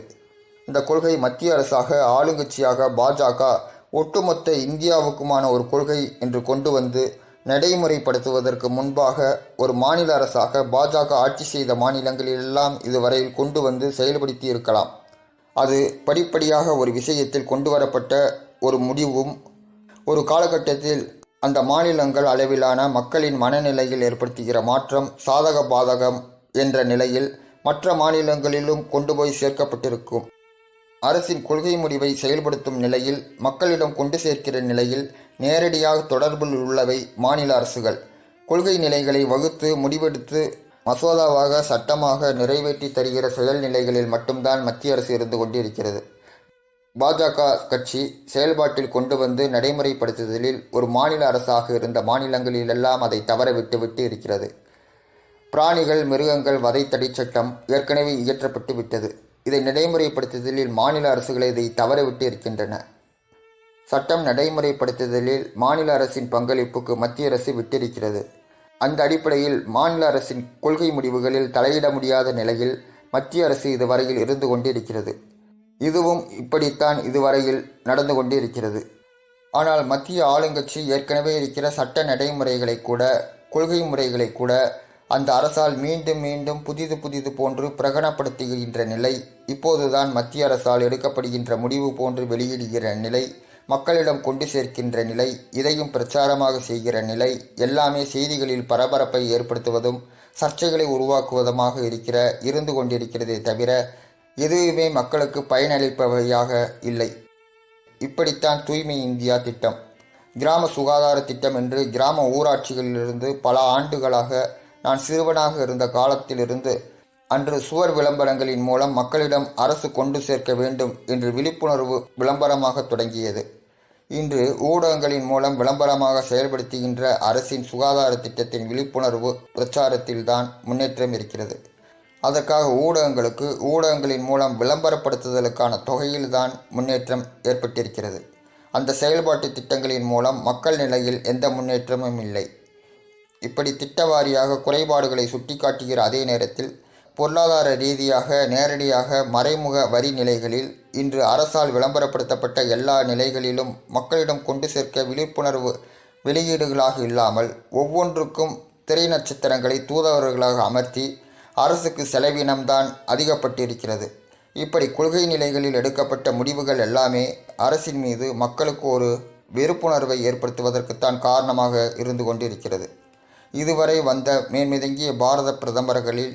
இந்த கொள்கை மத்திய அரசாக ஆளுங்கட்சியாக பாஜக ஒட்டுமொத்த இந்தியாவுக்குமான ஒரு கொள்கை என்று கொண்டு வந்து நடைமுறைப்படுத்துவதற்கு முன்பாக ஒரு மாநில அரசாக பாஜக ஆட்சி செய்த மாநிலங்களிலெல்லாம் இதுவரையில் கொண்டு வந்து செயல்படுத்தி இருக்கலாம். அது படிப்படியாக ஒரு விஷயத்தில் கொண்டு வரப்பட்ட ஒரு முடிவும் ஒரு காலகட்டத்தில் அந்த மாநிலங்கள் அளவிலான மக்களின் மனநிலையில் ஏற்படுத்துகிற மாற்றம் சாதக பாதகம் என்ற நிலையில் மற்ற மாநிலங்களிலும் கொண்டு போய் சேர்க்கப்பட்டிருக்கும். அரசின் கொள்கை முடிவை செயல்படுத்தும் நிலையில் மக்களிடம் கொண்டு சேர்க்கிற நிலையில் நேரடியாக தொடர்பில் உள்ளவை மாநில அரசுகள். கொள்கை நிலைகளை வகுத்து முடிவெடுத்து மசோதாவாக சட்டமாக நிறைவேற்றி தருகிற செயல்நிலைகளில் மட்டும்தான் மத்திய அரசு இருந்து கொண்டிருக்கிறது. பாஜக கட்சி செயல்பாட்டில் கொண்டு வந்து நடைமுறைப்படுத்துதலில் ஒரு மாநில அரசாக இருந்த மாநிலங்களிலெல்லாம் அதை தவற விட்டு இருக்கிறது. பிராணிகள் மிருகங்கள் வதை தடை சட்டம் ஏற்கனவே இயற்றப்பட்டு விட்டது. இதை நடைமுறைப்படுத்துதலில் மாநில அரசுகளை இதை தவறவிட்டு இருக்கின்றன. சட்டம் நடைமுறைப்படுத்துதலில் மாநில அரசின் பங்களிப்புக்கு மத்திய அரசு விட்டிருக்கிறது. அந்த அடிப்படையில் மாநில அரசின் கொள்கை முடிவுகளில் தலையிட முடியாத நிலையில் மத்திய அரசு இதுவரையில் இருந்து கொண்டிருக்கிறது. இதுவும் இப்படித்தான் இதுவரையில் நடந்து கொண்டிருக்கிறது. ஆனால் மத்திய ஆளுங்கட்சி ஏற்கனவே இருக்கிற சட்ட நடைமுறைகளை கூட, கொள்கை முறைகளை கூட அந்த அரசால் மீண்டும் மீண்டும் புதிது போன்று பிரகடனப்படுத்துகின்ற நிலை, இப்போதுதான் மத்திய அரசால் எடுக்கப்படுகின்ற முடிவு போன்று வெளியிடுகிற நிலை, மக்களிடம் கொண்டு சேர்க்கின்ற நிலை, இதையும் பிரச்சாரமாக செய்கிற நிலை எல்லாமே செய்திகளில் பரபரப்பை ஏற்படுத்துவதும் சர்ச்சைகளை உருவாக்குவதுமாக இருந்து கொண்டிருக்கிறதே தவிர எதுவுமே மக்களுக்கு பயனளிப்பவையாக இல்லை. இப்படித்தான் தூய்மை இந்தியா திட்டம், கிராம சுகாதார திட்டம் என்று கிராம ஊராட்சிகளிலிருந்து பல ஆண்டுகளாக நான் சிறுவனாக இருந்த காலத்திலிருந்து அன்று சுவர் விளம்பரங்களின் மூலம் மக்களிடம் அரசு கொண்டு சேர்க்க வேண்டும் என்று விழிப்புணர்வு விளம்பரமாக தொடங்கியது. இன்று ஊடகங்களின் மூலம் விளம்பரமாக செயல்படுத்துகின்ற அரசின் சுகாதார திட்டத்தின் விழிப்புணர்வு பிரச்சாரத்தில்தான் முன்னேற்றம் இருக்கிறது. அதற்காக ஊடகங்களின் மூலம் விளம்பரப்படுத்துதலுக்கான தொகையில்தான் முன்னேற்றம் ஏற்பட்டிருக்கிறது. அந்த செயல்பாட்டு திட்டங்களின் மூலம் மக்கள் நிலையில் எந்த முன்னேற்றமும் இல்லை. இப்படி திட்டவாரியாக குறைபாடுகளை சுட்டிக்காட்டுகிற அதே நேரத்தில் பொருளாதார ரீதியாக நேரடியாக மறைமுக வரி நிலைகளில் இன்று அரசால் விளம்பரப்படுத்தப்பட்ட எல்லா நிலைகளிலும் மக்களிடம் கொண்டு சேர்க்க விழிப்புணர்வு வெளியீடுகளாக இல்லாமல் ஒவ்வொன்றுக்கும் திரை நட்சத்திரங்களை தூதுவர்களாக அமர்த்தி அரசுக்கு செலவினம்தான் அதிகப்பட்டிருக்கிறது. இப்படி கொள்கை நிலைகளில் எடுக்கப்பட்ட முடிவுகள் எல்லாமே அரசின் மீது மக்களுக்கு ஒரு வெறுப்புணர்வை ஏற்படுத்துவதற்குத்தான் காரணமாக இருந்து கொண்டிருக்கிறது. இதுவரை வந்த மேன்மிதங்கிய பாரத பிரதமர்களில்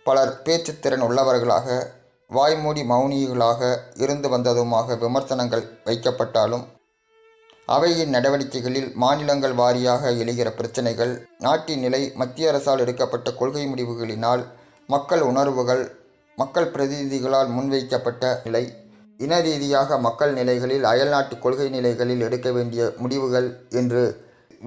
பலர் பேச்சுத்திறன் உள்ளவர்களாக வாய்மூடி மௌனிகளாக இருந்து வந்ததுமாக விமர்சனங்கள் வைக்கப்பட்டாலும் அவையின் நடவடிக்கைகளில் மாநிலங்கள் வாரியாக எழுகிற பிரச்சனைகள், நாட்டின் நிலை, மத்திய அரசால் எடுக்கப்பட்ட கொள்கை முடிவுகளினால் மக்கள் உணர்வுகள், மக்கள் பிரதிநிதிகளால் முன்வைக்கப்பட்ட நிலை, இன ரீதியாக மக்கள் நிலைகளில், அயல்நாட்டு கொள்கை நிலைகளில் எடுக்க வேண்டிய முடிவுகள் என்று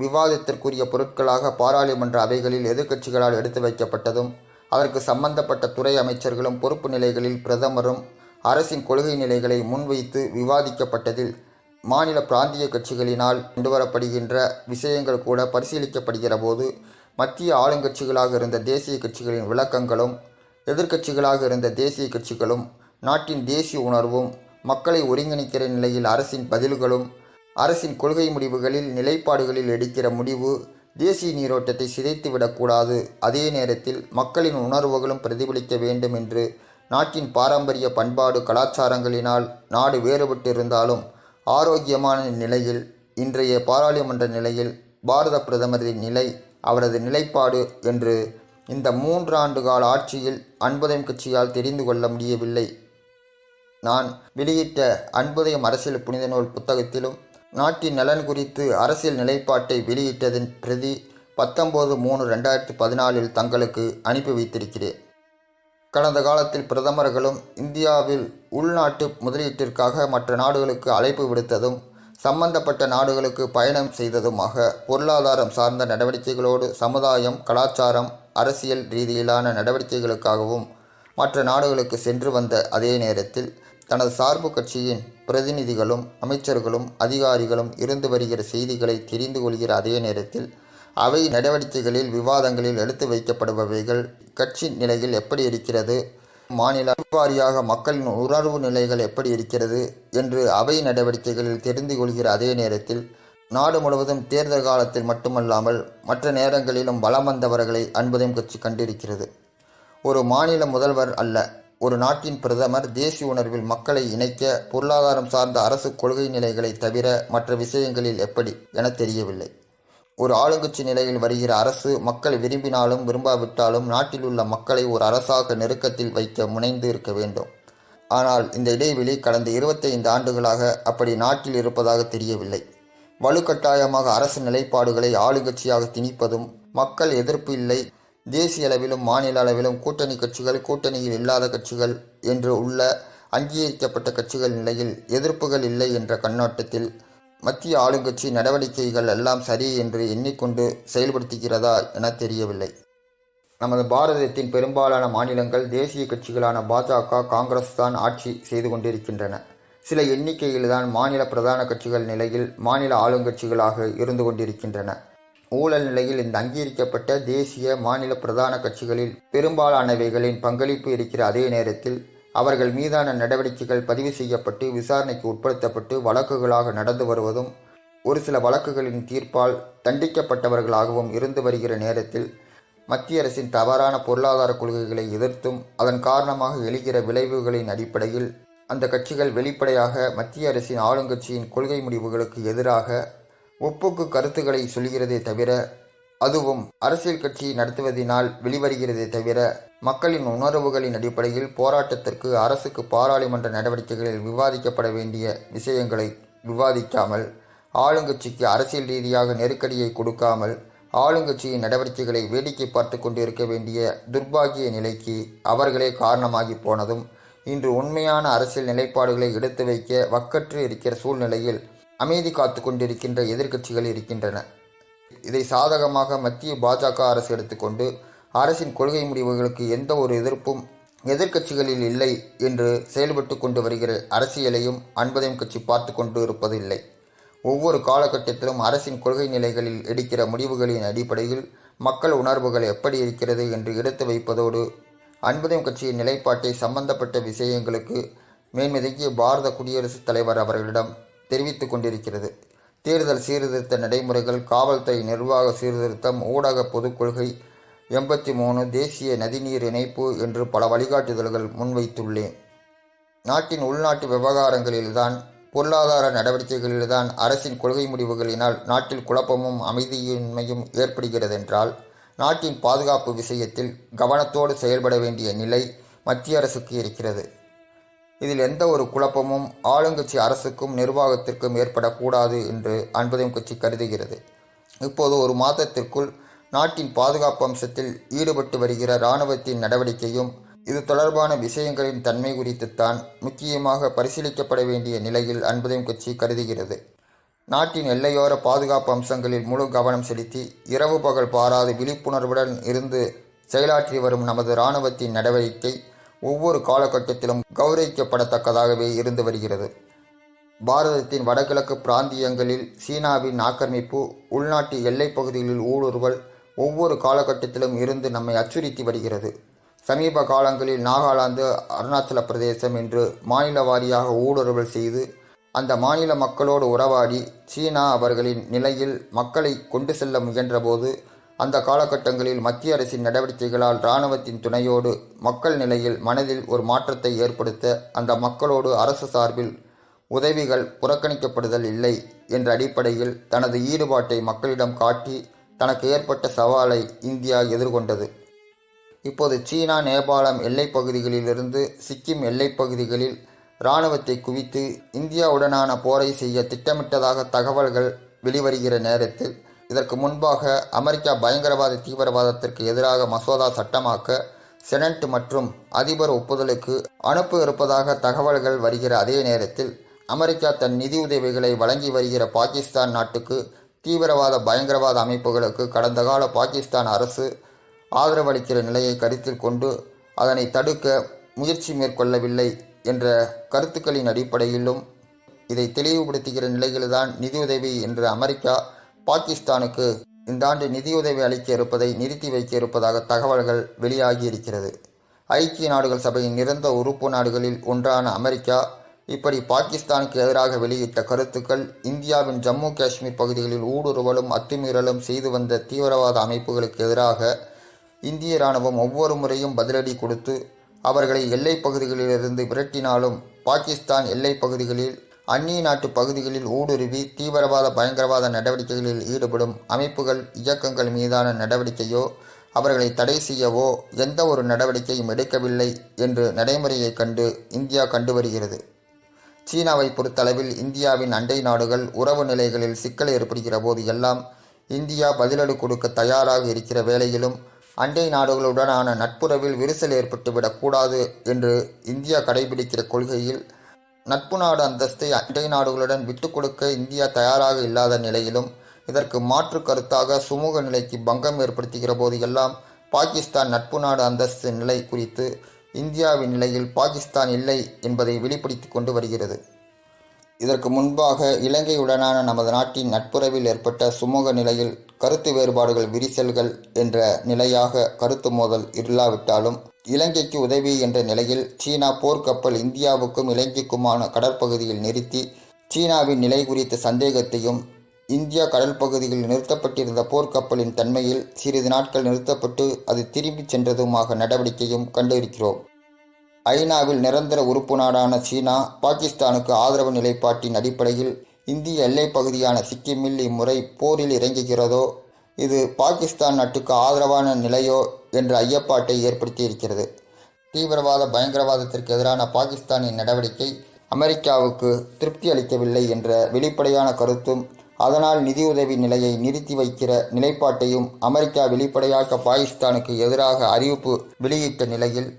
விவாதத்திற்குரிய பொருட்களாக பாராளுமன்ற அவைகளில் எதிர்க்கட்சிகளால் எடுத்து வைக்கப்பட்டதும், அதற்கு சம்பந்தப்பட்ட துறை அமைச்சர்களும் பொறுப்பு நிலைகளில் பிரதமரும் அரசின் கொள்கை நிலைகளை முன்வைத்து விவாதிக்கப்பட்டதில் மாநில பிராந்திய கட்சிகளினால் கொண்டுவரப்படுகின்ற விஷயங்கள் கூட பரிசீலிக்கப்படுகிற போது மத்திய ஆளுங்கட்சிகளாக இருந்த தேசிய கட்சிகளின் விளக்கங்களும் எதிர்க்கட்சிகளாக இருந்த தேசிய கட்சிகளும் நாட்டின் தேசிய உணர்வும் மக்களை ஒருங்கிணைக்கிற நிலையில் அரசின் பதில்களும் அரசின் கொள்கை முடிவுகளில் நிலைப்பாடுகளில் எடுக்கிற முடிவு தேசிய நீரோட்டத்தை சிதைத்துவிடக்கூடாது, அதே நேரத்தில் மக்களின் உணர்வுகளும் பிரதிபலிக்க வேண்டும் என்று நாட்டின் பாரம்பரிய பண்பாடு கலாச்சாரங்களினால் நாடு வேறுபட்டு இருந்தாலும் ஆரோக்கியமான நிலையில் இன்றைய பாராளுமன்ற நிலையில் பாரத பிரதமரின் நிலை, அவரது நிலைப்பாடு என்று இந்த 3 ஆண்டு கால ஆட்சியில் அன்புதயம் கட்சியால் தெரிந்து கொள்ள முடியவில்லை. நான் வெளியிட்ட அன்புதயம் அரசியல் புனித நூல் புத்தகத்திலும் நாட்டின் நலன் குறித்து அரசியல் நிலைப்பாட்டை வெளியிட்டதன் பிரதி 19/3/2014 தங்களுக்கு அனுப்பி வைத்திருக்கிறேன். கடந்த காலத்தில் பிரதமர்களும் இந்தியாவில் உள்நாட்டு முதலீட்டிற்காக மற்ற நாடுகளுக்கு அழைப்பு விடுத்ததும் சம்பந்தப்பட்ட நாடுகளுக்கு பயணம் செய்ததுமாக பொருளாதாரம் சார்ந்த நடவடிக்கைகளோடு சமுதாயம், கலாச்சாரம், அரசியல் ரீதியிலான நடவடிக்கைகளுக்காகவும் மற்ற நாடுகளுக்கு சென்று வந்த அதே நேரத்தில் தனது சார்பு கட்சியின் பிரதிநிதிகளும் அமைச்சர்களும் அதிகாரிகளும் இருந்து வருகிற செய்திகளை தெரிந்து கொள்கிற அதே நேரத்தில் அவை நடவடிக்கைகளில் விவாதங்களில் எடுத்து வைக்கப்படுபவைகள் கட்சி நிலையில் எப்படி இருக்கிறது, மாநில வாரியாக மக்களின் உணர்வு நிலைகள் எப்படி இருக்கிறது என்று அவை நடவடிக்கைகளில் தெரிந்து கொள்கிற அதே நேரத்தில் நாடு முழுவதும் தேர்தல் காலத்தில் மட்டுமல்லாமல் மற்ற நேரங்களிலும் வலம் வந்தவர்களை அன்புதயம் கட்சி கண்டிருக்கிறது. ஒரு மாநில முதல்வர் அல்ல, ஒரு நாட்டின் பிரதமர் தேசிய உணர்வில் மக்களை இணைக்க பொருளாதாரம் சார்ந்த அரசு கொள்கை நிலைகளை தவிர மற்ற விஷயங்களில் எப்படி என தெரியவில்லை. ஒரு ஆளுங்கட்சி நிலையில் வருகிற அரசு மக்கள் விரும்பினாலும் விரும்பாவிட்டாலும் நாட்டில் உள்ள மக்களை ஒரு அரசாக நெருக்கத்தில் வைக்க முனைந்து இருக்க வேண்டும். ஆனால் இந்த இடைவெளி கடந்த 25 ஆண்டுகளாக அப்படி நாட்டில் இருப்பதாக தெரியவில்லை. வலுக்கட்டாயமாக அரசு நிலைப்பாடுகளை ஆளுங்கட்சியாக திணிப்பதும், மக்கள் எதிர்ப்பு இல்லை, தேசிய அளவிலும் மாநில அளவிலும் கூட்டணி கட்சிகள், கூட்டணியில் இல்லாத கட்சிகள் என்று உள்ள அங்கீகரிக்கப்பட்ட கட்சிகள் நிலையில் எதிர்ப்புகள் இல்லை என்ற கண்ணோட்டத்தில் மத்திய ஆளுங்கட்சி நடவடிக்கைகள் எல்லாம் சரி என்று எண்ணிக்கொண்டு செயல்படுத்துகிறதா என தெரியவில்லை. நமது பாரதத்தின் பெரும்பாலான மாநிலங்கள் தேசிய கட்சிகளான பாஜக, காங்கிரஸ் தான் ஆட்சி செய்து கொண்டிருக்கின்றன. சில எண்ணிக்கையில்தான் மாநில பிரதான கட்சிகள் நிலையில் மாநில ஆளுங்கட்சிகளாக இருந்து கொண்டிருக்கின்றன. ஊழல் நிலையில் இந்த அங்கீகரிக்கப்பட்ட தேசிய மாநில பிரதான கட்சிகளில் பெரும்பாலானவைகளின் பங்களிப்பு இருக்கிற அதே நேரத்தில் அவர்கள் மீதான நடவடிக்கைகள் பதிவு செய்யப்பட்டு விசாரணைக்கு உட்படுத்தப்பட்டு வழக்குகளாக நடந்து வருவதும் ஒரு சில வழக்குகளின் தீர்ப்பால் தண்டிக்கப்பட்டவர்களாகவும் இருந்து வருகிற நேரத்தில் மத்திய அரசின் தவறான பொருளாதார கொள்கைகளை எதிர்த்தும் அதன் காரணமாக எழுகிற விளைவுகளின் அடிப்படையில் அந்த கட்சிகள் வெளிப்படையாக மத்திய அரசின் ஆளுங்கட்சியின் கொள்கை முடிவுகளுக்கு எதிராக ஒப்புக்கு கருத்துக்களை சொல்கிறதே தவிர, அதுவும் அரசியல் கட்சி நடத்துவதனால் வெளிவருகிறதே தவிர மக்களின் உணர்வுகளின் அடிப்படையில் போராட்டத்திற்கு அரசுக்கு பாராளுமன்ற நடவடிக்கைகளில் விவாதிக்கப்பட வேண்டிய விஷயங்களை விவாதிக்காமல், ஆளுங்கட்சிக்கு அரசியல் ரீதியாக நெருக்கடியை கொடுக்காமல் ஆளுங்கட்சியின் நடவடிக்கைகளை வேடிக்கை பார்த்து கொண்டு இருக்க வேண்டிய துர்பாகிய நிலைக்கு அவர்களே காரணமாகி போனதும் இன்று உண்மையான அரசியல் நிலைப்பாடுகளை எடுத்து வைக்க வக்கற்று இருக்கிற சூழ்நிலையில் அமைதி காத்து கொண்டிருக்கின்ற எதிர்க்கட்சிகள் இருக்கின்றன. இதை சாதகமாக மத்திய பாஜக அரசு எடுத்துக்கொண்டு அரசின் கொள்கை முடிவுகளுக்கு எந்த ஒரு எதிர்ப்பும் எதிர்க்கட்சிகளில் இல்லை என்று செயல்பட்டு கொண்டு வருகிற அரசியலையும் அன்புதயம் கட்சி பார்த்து கொண்டு இருப்பதில்லை. ஒவ்வொரு காலகட்டத்திலும் அரசின் கொள்கை நிலைகளில் எடுக்கிற முடிவுகளின் அடிப்படையில் மக்கள் உணர்வுகள் எப்படி இருக்கிறது என்று எடுத்து வைப்பதோடு அன்புதயம் கட்சியின் நிலைப்பாட்டை சம்பந்தப்பட்ட விஷயங்களுக்கு மேன்மிதங்கிய பாரத குடியரசுத் தலைவர் அவர்களிடம் தெரிவித்து கொண்டிருக்கிறது. தேர்தல் சீர்திருத்த நடைமுறைகள், காவல்துறை நிர்வாக சீர்திருத்தம், ஊடக பொதுக்கொள்கை, 83 தேசிய நதிநீர் இணைப்பு என்று பல வழிகாட்டுதல்கள் முன்வைத்துள்ளேன். நாட்டின் உள்நாட்டு விவகாரங்களில்தான், பொருளாதார நடவடிக்கைகளில்தான் அரசின் கொள்கை முடிவுகளினால் நாட்டில் குழப்பமும் அமைதியின்மையும் ஏற்படுகிறதென்றால் நாட்டின் பாதுகாப்பு விஷயத்தில் கவனத்தோடு செயல்பட வேண்டிய நிலை மத்திய அரசுக்கு இருக்கிறது. இதில் எந்த ஒரு குழப்பமும் ஆளுங்கட்சி அரசுக்கும் நிர்வாகத்திற்கும் ஏற்படக்கூடாது என்று அன்பதயம் கட்சி கருதுகிறது. இப்போது ஒரு மாதத்திற்குள் நாட்டின் பாதுகாப்பு அம்சத்தில் ஈடுபட்டு வருகிற இராணுவத்தின் நடவடிக்கையும் இது தொடர்பான விஷயங்களின் தன்மை குறித்துத்தான் முக்கியமாக பரிசீலிக்கப்பட வேண்டிய நிலையில் அன்பதயம் கட்சி கருதுகிறது. நாட்டின் எல்லையோர பாதுகாப்பு அம்சங்களில் முழு கவனம் செலுத்தி இரவு பகல் பாராது விழிப்புணர்வுடன் இருந்து செயலாற்றி வரும் நமது இராணுவத்தின் நடவடிக்கை ஒவ்வொரு காலகட்டத்திலும் கௌரவிக்கப்படத்தக்கதாகவே இருந்து வருகிறது. பாரதத்தின் வடகிழக்கு பிராந்தியங்களில் சீனாவின் ஆக்கிரமிப்பு, உள்நாட்டு எல்லைப் பகுதிகளில் ஊடுருவல் ஒவ்வொரு காலகட்டத்திலும் இருந்து நம்மை அச்சுறுத்தி வருகிறது. சமீப காலங்களில் நாகாலாந்து, அருணாச்சல பிரதேசம் என்று மாநில வாரியாக ஊடுருவல் செய்து அந்த மாநில மக்களோடு உறவாடி சீனா அவர்களின் நிலையில் மக்களை கொண்டு செல்ல முயன்றபோது அந்த காலகட்டங்களில் மத்திய அரசின் நடவடிக்கைகளால் இராணுவத்தின் துணையோடு மக்கள் நிலையில் மனதில் ஒரு மாற்றத்தை ஏற்படுத்த அந்த மக்களோடு அரசு சார்பில் உதவிகள் புறக்கணிக்கப்படுதல் இல்லை என்ற அடிப்படையில் தனது ஈடுபாட்டை மக்களிடம் காட்டி தனக்கு ஏற்பட்ட சவாலை இந்தியா எதிர்கொண்டது. இப்போது சீனா, நேபாளம் எல்லைப் பகுதிகளிலிருந்து சிக்கிம் எல்லைப் பகுதிகளில் இராணுவத்தை குவித்து இந்தியாவுடனான போரை செய்ய திட்டமிட்டதாக தகவல்கள் வெளிவருகிற நேரத்தில் இதற்கு முன்பாக அமெரிக்கா பயங்கரவாத தீவிரவாதத்திற்கு எதிராக மசோதா சட்டமாக்க செனட் மற்றும் அதிபர் ஒப்புதலுக்கு அனுப்ப இருப்பதாக தகவல்கள் வருகிற அதே நேரத்தில் அமெரிக்கா தன் நிதியுதவிகளை வழங்கி வருகிற பாகிஸ்தான் நாட்டுக்கு தீவிரவாத பயங்கரவாத அமைப்புகளுக்கு கடந்த கால பாகிஸ்தான் அரசு ஆதரவளிக்கிற நிலையை கருத்தில் கொண்டு அதனை தடுக்க முயற்சி மேற்கொள்ளவில்லை என்ற கருத்துக்களின் அடிப்படையிலும் இதை தெளிவுபடுத்துகிற நிலையில்தான் நிதியுதவி என்று அமெரிக்கா பாகிஸ்தானுக்கு இந்த ஆண்டு நிதியுதவி அளிக்க இருப்பதை நிறுத்தி வைக்க இருப்பதாக தகவல்கள் வெளியாகியிருக்கிறது. ஐக்கிய நாடுகள் சபையின் நிரந்தர உறுப்பு நாடுகளில் ஒன்றான அமெரிக்கா இப்படி பாகிஸ்தானுக்கு எதிராக வெளியிட்ட கருத்துக்கள் இந்தியாவின் ஜம்மு காஷ்மீர் பகுதிகளில் ஊடுருவலும் அத்துமீறலும் செய்து வந்த தீவிரவாத அமைப்புகளுக்கு எதிராக இந்திய இராணுவம் ஒவ்வொரு முறையும் பதிலடி கொடுத்து அவர்களை எல்லைப் பகுதிகளிலிருந்து விரட்டினாலும் பாகிஸ்தான் எல்லைப் பகுதிகளில் அந்நிய நாட்டு பகுதிகளில் ஊடுருவி தீவிரவாத பயங்கரவாத நடவடிக்கைகளில் ஈடுபடும் அமைப்புகள் இயக்கங்கள் மீதான நடவடிக்கையோ அவர்களை தடை செய்யவோ எந்த ஒரு நடவடிக்கையும் எடுக்கவில்லை என்று நடைமுறையை கண்டு இந்தியா கண்டு வருகிறது. சீனாவை பொறுத்தளவில் இந்தியாவின் அண்டை நாடுகள் உறவு நிலைகளில் சிக்கல் ஏற்படுகிற போது எல்லாம் இந்தியா பதிலடி கொடுக்க தயாராக இருக்கிற வேளையிலும் அண்டை நாடுகளுடனான நட்புறவில் விரிசல் ஏற்பட்டுவிடக்கூடாது என்று இந்தியா கடைபிடிக்கிற கொள்கையில் நட்பு நாடு அந்தஸ்தை அண்டை நாடுகளுடன் விட்டு கொடுக்க இந்தியா தயாராக இல்லாத நிலையிலும் இதற்கு மாற்று கருத்தாக சுமூக நிலைக்கு பங்கம் ஏற்படுத்துகிற போது எல்லாம் பாகிஸ்தான் நட்பு நாடு அந்தஸ்து நிலை குறித்து இந்தியாவின் நிலையில் பாகிஸ்தான் இல்லை என்பதை வெளிப்படுத்தி கொண்டு வருகிறது. இதற்கு முன்பாக இலங்கையுடனான நமது நாட்டின் நட்புறவில் ஏற்பட்ட சுமூக நிலையில் கருத்து வேறுபாடுகள் விரிசல்கள் என்ற நிலையாக கருத்து மோதல் இல்லாவிட்டாலும் இலங்கைக்கு உதவி என்ற நிலையில் சீனா போர்க்கப்பல் இந்தியாவுக்கும் இலங்கைக்குமான கடற்பகுதியில் நிறுத்தி சீனாவின் நிலை குறித்த சந்தேகத்தையும் இந்தியா கடல் பகுதியில் நிறுத்தப்பட்டிருந்த போர்க்கப்பலின் தன்மையில் சிறிது நாட்கள் நிறுத்தப்பட்டு அது திரும்பிச் சென்றதுமாக நடவடிக்கையும் கண்டிருக்கிறோம். ஐநாவில் நிரந்தர உறுப்பு நாடான சீனா பாகிஸ்தானுக்கு ஆதரவு நிலைப்பாட்டின் அடிப்படையில் இந்திய எல்லைப் பகுதியான சிக்கிமில் இம்முறை போரில் இறங்குகிறதோ இது பாகிஸ்தான் நாட்டுக்கு ஆதரவான நிலையோ என்ற ஐயப்பாட்டை ஏற்படுத்தியிருக்கிறது. தீவிரவாத பயங்கரவாதத்திற்கு எதிரான பாகிஸ்தானின் நடவடிக்கை அமெரிக்காவுக்கு திருப்தி அளிக்கவில்லை என்ற வெளிப்படையான கருத்தும் அதனால் நிதியுதவி நிலையை நிறுத்தி வைக்கிற நிலைப்பாட்டையும் அமெரிக்கா வெளிப்படையாக பாகிஸ்தானுக்கு எதிராக அறிவிப்பு வெளியிட்ட நிலையில்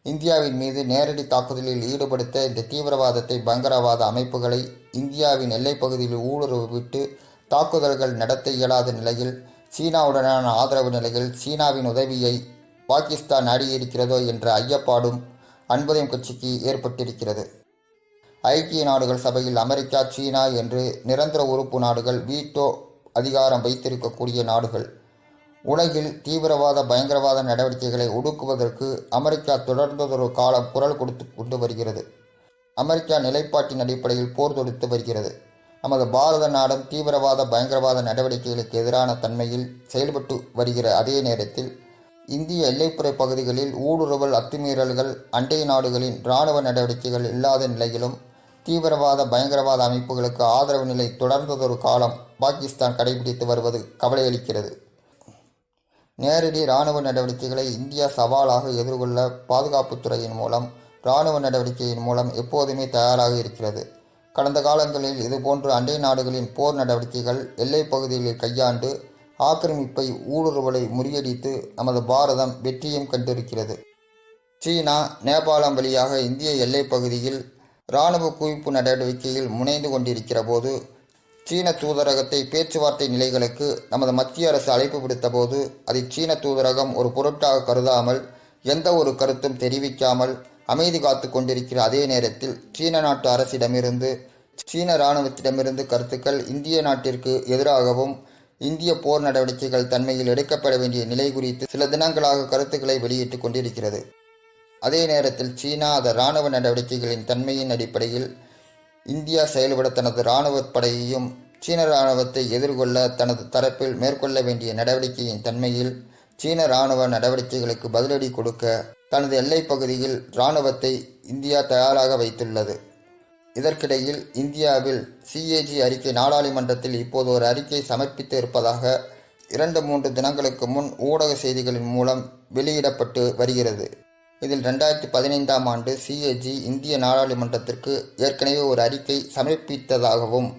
இந்தியாவின் மீது நேரடி தாக்குதலில் ஈடுபடுத்த இந்த தீவிரவாதத்தை பயங்கரவாத அமைப்புகளை இந்தியாவின் எல்லைப்பகுதியில் ஊடுருவிட்டு தாக்குதல்கள் நடத்த இயலாத நிலையில் சீனாவுடனான ஆதரவு நிலையில் சீனாவின் உதவியை பாகிஸ்தான் நாடியிருக்கிறதோ என்ற ஐயப்பாடும் அன்பதயம் கட்சிக்கு ஏற்பட்டிருக்கிறது. ஐக்கிய நாடுகள் சபையில் அமெரிக்கா, சீனா என்று நிரந்தர உறுப்பு நாடுகள் வீட்டோ அதிகாரம் வைத்திருக்கக்கூடிய நாடுகள். உலகில் தீவிரவாத பயங்கரவாத நடவடிக்கைகளை ஒடுக்குவதற்கு அமெரிக்கா தொடர்ந்ததொரு காலம் குரல் கொடுத்து கொண்டு வருகிறது. அமெரிக்கா நிலைப்பாட்டின் அடிப்படையில் போர் தொடுத்து வருகிறது. நமது பாரத நாடும் தீவிரவாத பயங்கரவாத நடவடிக்கைகளுக்கு எதிரான தன்மையில் செயல்பட்டு வருகிற அதே நேரத்தில் இந்திய எல்லைப்புற பகுதிகளில் ஊடுருவல் அத்துமீறல்கள் அண்டை நாடுகளின் இராணுவ நடவடிக்கைகள் இல்லாத நிலையிலும் தீவிரவாத பயங்கரவாத அமைப்புகளுக்கு ஆதரவு நிலை தொடர்ந்ததொரு காலம் பாகிஸ்தான் கடைபிடித்து வருவது கவலையளிக்கிறது. நேரடி இராணுவ நடவடிக்கைகளை இந்தியா சவாலாக எதிர்கொள்ள பாதுகாப்புத்துறையின் மூலம் இராணுவ நடவடிக்கையின் மூலம் எப்போதுமே தயாராக இருக்கிறது. கடந்த காலங்களில் இதுபோன்று அண்டை நாடுகளின் போர் நடவடிக்கைகள் எல்லைப் பகுதிகளில் கையாண்டு ஆக்கிரமிப்பை ஊடுருவலை முறியடித்து நமது பாரதம் வெற்றியும் கண்டிருக்கிறது. சீனா, நேபாளம் வழியாக இந்திய எல்லைப் பகுதியில் இராணுவ குவிப்பு நடவடிக்கையில் முனைந்து கொண்டிருக்கிற போது சீன தூதரகத்தை பேச்சுவார்த்தை நிலைகளுக்கு நமது மத்திய அரசு அழைப்பு விடுத்த போது அதை சீன தூதரகம் ஒரு பொருட்டாக கருதாமல் எந்த ஒரு கருத்தும் தெரிவிக்காமல் அமைதி காத்து கொண்டிருக்கிற அதே நேரத்தில் சீன நாட்டு அரசிடமிருந்து சீன இராணுவத்திடமிருந்து கருத்துக்கள் இந்திய நாட்டிற்கு எதிராகவும் இந்திய போர் நடவடிக்கைகள் தன்மையில் எடுக்கப்பட வேண்டிய நிலை குறித்து சில தினங்களாக கருத்துக்களை வெளியிட்டுக் கொண்டிருக்கிறது. அதே நேரத்தில் சீனா அதன் இராணுவ நடவடிக்கைகளின் தன்மையின் அடிப்படையில் இந்தியா செயல்பட தனது இராணுவ படையையும் சீன இராணுவத்தை எதிர்கொள்ள தனது தரப்பில் மேற்கொள்ள வேண்டிய நடவடிக்கையின் தன்மையில் சீன இராணுவ நடவடிக்கைகளுக்கு பதிலடி கொடுக்க தனது எல்லைப் பகுதியில் இராணுவத்தை இந்தியா தயாராக வைத்துள்ளது. இதற்கிடையில் இந்தியாவில் CAG அறிக்கை நாடாளுமன்றத்தில் இப்போது ஒரு அறிக்கை சமர்ப்பித்து இருப்பதாக 2-3 தினங்களுக்கு முன் ஊடக செய்திகளின் மூலம் வெளியிடப்பட்டு வருகிறது. இதில் 2015ஆம் ஆண்டு CAG இந்திய நாடாளுமன்றத்திற்கு ஏற்கனவே ஒரு அறிக்கை சமர்ப்பித்ததாகவும்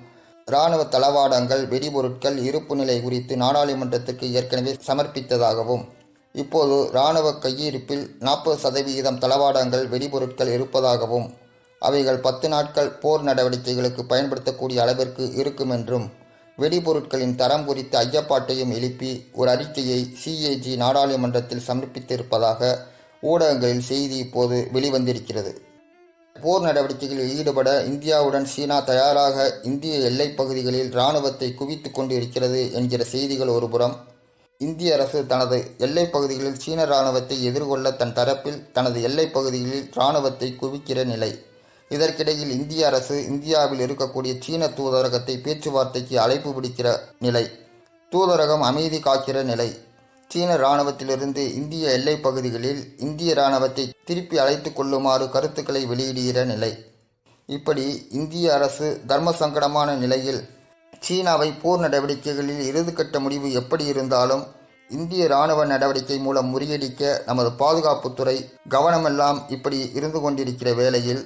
இராணுவ தளவாடங்கள், வெடிபொருட்கள் இருப்பு நிலை குறித்து நாடாளுமன்றத்திற்கு ஏற்கனவே சமர்ப்பித்ததாகவும் இப்போது இராணுவ கையிருப்பில் 40% தளவாடங்கள், வெடிபொருட்கள் இருப்பதாகவும் அவைகள் 10 நாட்கள் போர் நடவடிக்கைகளுக்கு பயன்படுத்தக்கூடிய அளவிற்கு இருக்கும் என்றும் வெடிபொருட்களின் தரம் குறித்த ஐயப்பாட்டையும் எழுப்பி ஒரு அறிக்கையை CAG நாடாளுமன்றத்தில் சமர்ப்பித்திருப்பதாக ஊடகங்களில் செய்தி இப்போது வெளிவந்திருக்கிறது. போர் நடவடிக்கைகளில் ஈடுபட இந்தியாவுடன் சீனா தயாராக இந்திய எல்லைப் பகுதிகளில் இராணுவத்தை குவித்து கொண்டு இருக்கிறது என்கிற செய்திகள் ஒருபுறம், இந்திய அரசு தனது எல்லைப் பகுதிகளில் சீன இராணுவத்தை எதிர்கொள்ள தன் தரப்பில் தனது எல்லைப் பகுதிகளில் இராணுவத்தை குவிக்கிற நிலை. இதற்கிடையில் இந்திய அரசு இந்தியாவில் இருக்கக்கூடிய சீன தூதரகத்தை பேச்சுவார்த்தைக்கு அழைப்பு விடுக்கிற நிலை, தூதரகம் அமைதி காக்கிற நிலை, சீன இராணுவத்திலிருந்து இந்திய எல்லைப் பகுதிகளில் இந்திய இராணுவத்தை திருப்பி அழைத்து கொள்ளுமாறு கருத்துக்களை வெளியிடுகிற நிலை. இப்படி இந்திய அரசு தர்ம சங்கடமான நிலையில் சீனாவை போர் நடவடிக்கைகளில் இறுதிக்கட்ட முடிவு எப்படி இருந்தாலும் இந்திய இராணுவ நடவடிக்கை மூலம் முறியடிக்க நமது பாதுகாப்புத்துறை கவனமெல்லாம் இப்படி இருந்து கொண்டிருக்கிற வேளையில்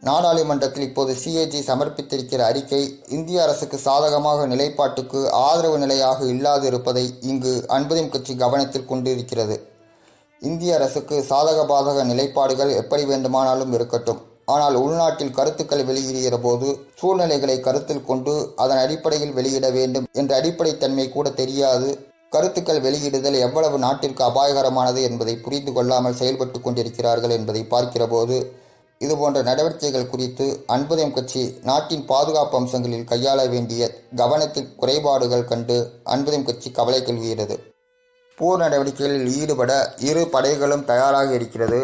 நாடாளுமன்றத்தில் இப்போது CAG சமர்ப்பித்திருக்கிற அறிக்கை இந்திய அரசுக்கு சாதகமாக நிலைப்பாட்டுக்கு ஆதரவு நிலையாக இல்லாது இருப்பதை இங்கு அன்புதம் கட்சி கவனத்தில் கொண்டிருக்கிறது. இந்திய அரசுக்கு சாதக பாதக நிலைப்பாடுகள் எப்படி வேண்டுமானாலும் இருக்கட்டும், ஆனால் உள்நாட்டில் கருத்துக்கள் வெளியிடுகிற போது சூழ்நிலைகளை கருத்தில் கொண்டு அதன் அடிப்படையில் வெளியிட வேண்டும் என்ற அடிப்படைத்தன்மை கூட தெரியாது. கருத்துக்கள் வெளியிடுதல் எவ்வளவு நாட்டிற்கு அபாயகரமானது என்பதை புரிந்து கொள்ளாமல் செயல்பட்டு கொண்டிருக்கிறார்கள் என்பதை பார்க்கிற போது இதுபோன்ற நடவடிக்கைகள் குறித்து அன்புதம் கட்சி நாட்டின் பாதுகாப்பு அம்சங்களில் கையாள வேண்டிய கவனத்தில் குறைபாடுகள் கண்டு அன்புதம் கட்சி கவலை கொள்கிறது. போர் நடவடிக்கைகளில் ஈடுபட இரு படைகளும் தயாராக இருக்கிறது.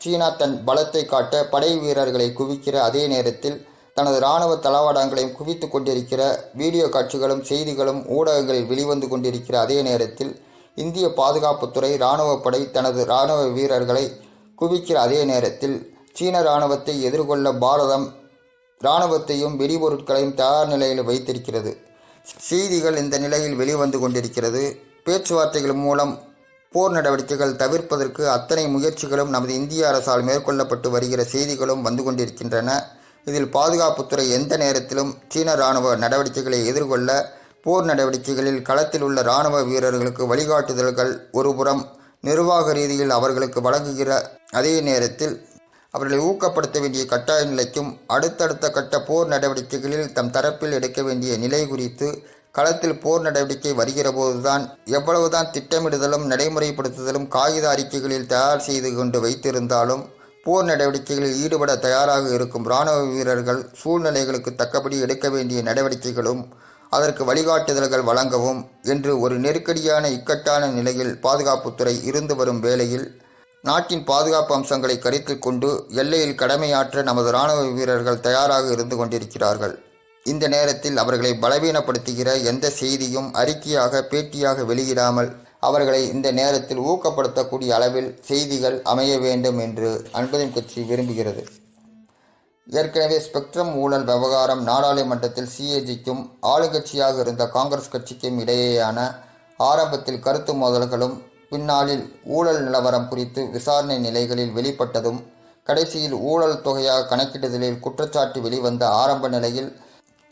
சீனா தன் பலத்தை காட்ட படை வீரர்களை குவிக்கிற அதே நேரத்தில் தனது இராணுவ தளவாடங்களையும் குவித்து கொண்டிருக்கிற வீடியோ காட்சிகளும் செய்திகளும் ஊடகங்களில் வெளிவந்து கொண்டிருக்கிற அதே நேரத்தில் இந்திய பாதுகாப்புத்துறை இராணுவப்படை தனது இராணுவ வீரர்களை குவிக்கிற அதே நேரத்தில் சீன இராணுவத்தை எதிர்கொள்ள பாரதம் இராணுவத்தையும் வெடிபொருட்களையும் தயார் நிலையில் வைத்திருக்கிறது. செய்திகள் இந்த நிலையில் வெளிவந்து கொண்டிருக்கிறது. பேச்சுவார்த்தைகள் மூலம் போர் நடவடிக்கைகள் தவிர்ப்பதற்கு அத்தனை முயற்சிகளும் நமது இந்திய அரசால் மேற்கொள்ளப்பட்டு வருகிற செய்திகளும் வந்து கொண்டிருக்கின்றன. இதில் பாதுகாப்புத்துறை எந்த நேரத்திலும் சீன இராணுவ நடவடிக்கைகளை எதிர்கொள்ள போர் நடவடிக்கைகளில் களத்தில் உள்ள இராணுவ வீரர்களுக்கு வழிகாட்டுதல்கள் ஒருபுறம் நிர்வாக ரீதியில் அவர்களுக்கு வழங்குகிற அதே நேரத்தில் அவர்களை ஊக்கப்படுத்த வேண்டிய கட்டாய நிலைக்கும் அடுத்தடுத்த கட்ட போர் நடவடிக்கைகளில் தம் தரப்பில் எடுக்க வேண்டிய நிலை குறித்து களத்தில் போர் நடவடிக்கை வருகிற போதுதான் எவ்வளவுதான் திட்டமிடுதலும் நடைமுறைப்படுத்துதலும் காகித அறிக்கைகளில் தயார் செய்து கொண்டு வைத்திருந்தாலும் போர் நடவடிக்கைகளில் ஈடுபட தயாராக இருக்கும் இராணுவ வீரர்கள் சூழ்நிலைகளுக்கு தக்கபடி எடுக்க வேண்டிய நடவடிக்கைகளும் அதற்கு வழிகாட்டுதல்கள் வழங்கவும் என்று ஒரு நெருக்கடியான இக்கட்டான நிலையில் பாதுகாப்புத்துறை இருந்து வரும் வேளையில் நாட்டின் பாதுகாப்பு அம்சங்களை கருத்தில் கொண்டு எல்லையில் கடமையாற்ற நமது இராணுவ வீரர்கள் தயாராக இருந்து கொண்டிருக்கிறார்கள். இந்த நேரத்தில் அவர்களை பலவீனப்படுத்துகிற எந்த செய்தியும் அறிக்கையாக பேட்டியாக வெளியிடாமல் அவர்களை இந்த நேரத்தில் ஊக்கப்படுத்தக்கூடிய அளவில் செய்திகள் அமைய வேண்டும் என்று அன்புதம் கட்சி விரும்புகிறது. ஏற்கனவே ஸ்பெக்ட்ரம் ஊழல் விவகாரம் நாடாளுமன்றத்தில் CAGக்கும் ஆளுங்கட்சியாக இருந்த காங்கிரஸ் கட்சிக்கும் இடையேயான ஆரம்பத்தில் கருத்து மோதல்களும் பின்னாளில் ஊழல் நிலவரம் குறித்து விசாரணை நிலைகளில் வெளிப்பட்டதும் கடைசியில் ஊழல் தொகையாக கணக்கிடுதலில் குற்றச்சாட்டு வெளிவந்த ஆரம்ப நிலையில்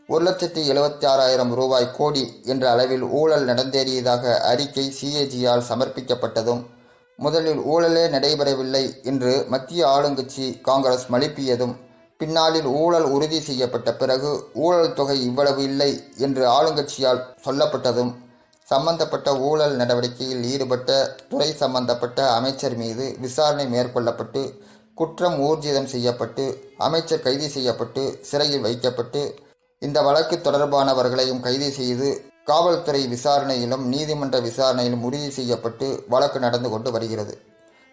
1,76,000 ரூபாய் கோடி என்ற அளவில் ஊழல் நடந்தேறியதாக அறிக்கை சிஏஜியால் சமர்ப்பிக்கப்பட்டதும் முதலில் ஊழலே நடைபெறவில்லை என்று மத்திய ஆளுங்கட்சி காங்கிரஸ் மழுப்பியதும் பின்னாளில் ஊழல் உறுதி செய்யப்பட்ட பிறகு ஊழல் தொகை இவ்வளவு இல்லை என்று ஆளுங்கட்சியால் சொல்லப்பட்டதும் சம்பந்தப்பட்ட ஊழல் நடவடிக்கையில் ஈடுபட்ட துறை சம்பந்தப்பட்ட அமைச்சர் மீது விசாரணை மேற்கொள்ளப்பட்டு குற்றம் ஊர்ஜிதம் செய்யப்பட்டு அமைச்சர் கைது செய்யப்பட்டு சிறையில் வைக்கப்பட்டு இந்த வழக்கு தொடர்பானவர்களையும் கைது செய்து காவல்துறை விசாரணையிலும் நீதிமன்ற விசாரணையிலும் உறுதி செய்யப்பட்டு வழக்கு நடந்து கொண்டு வருகிறது.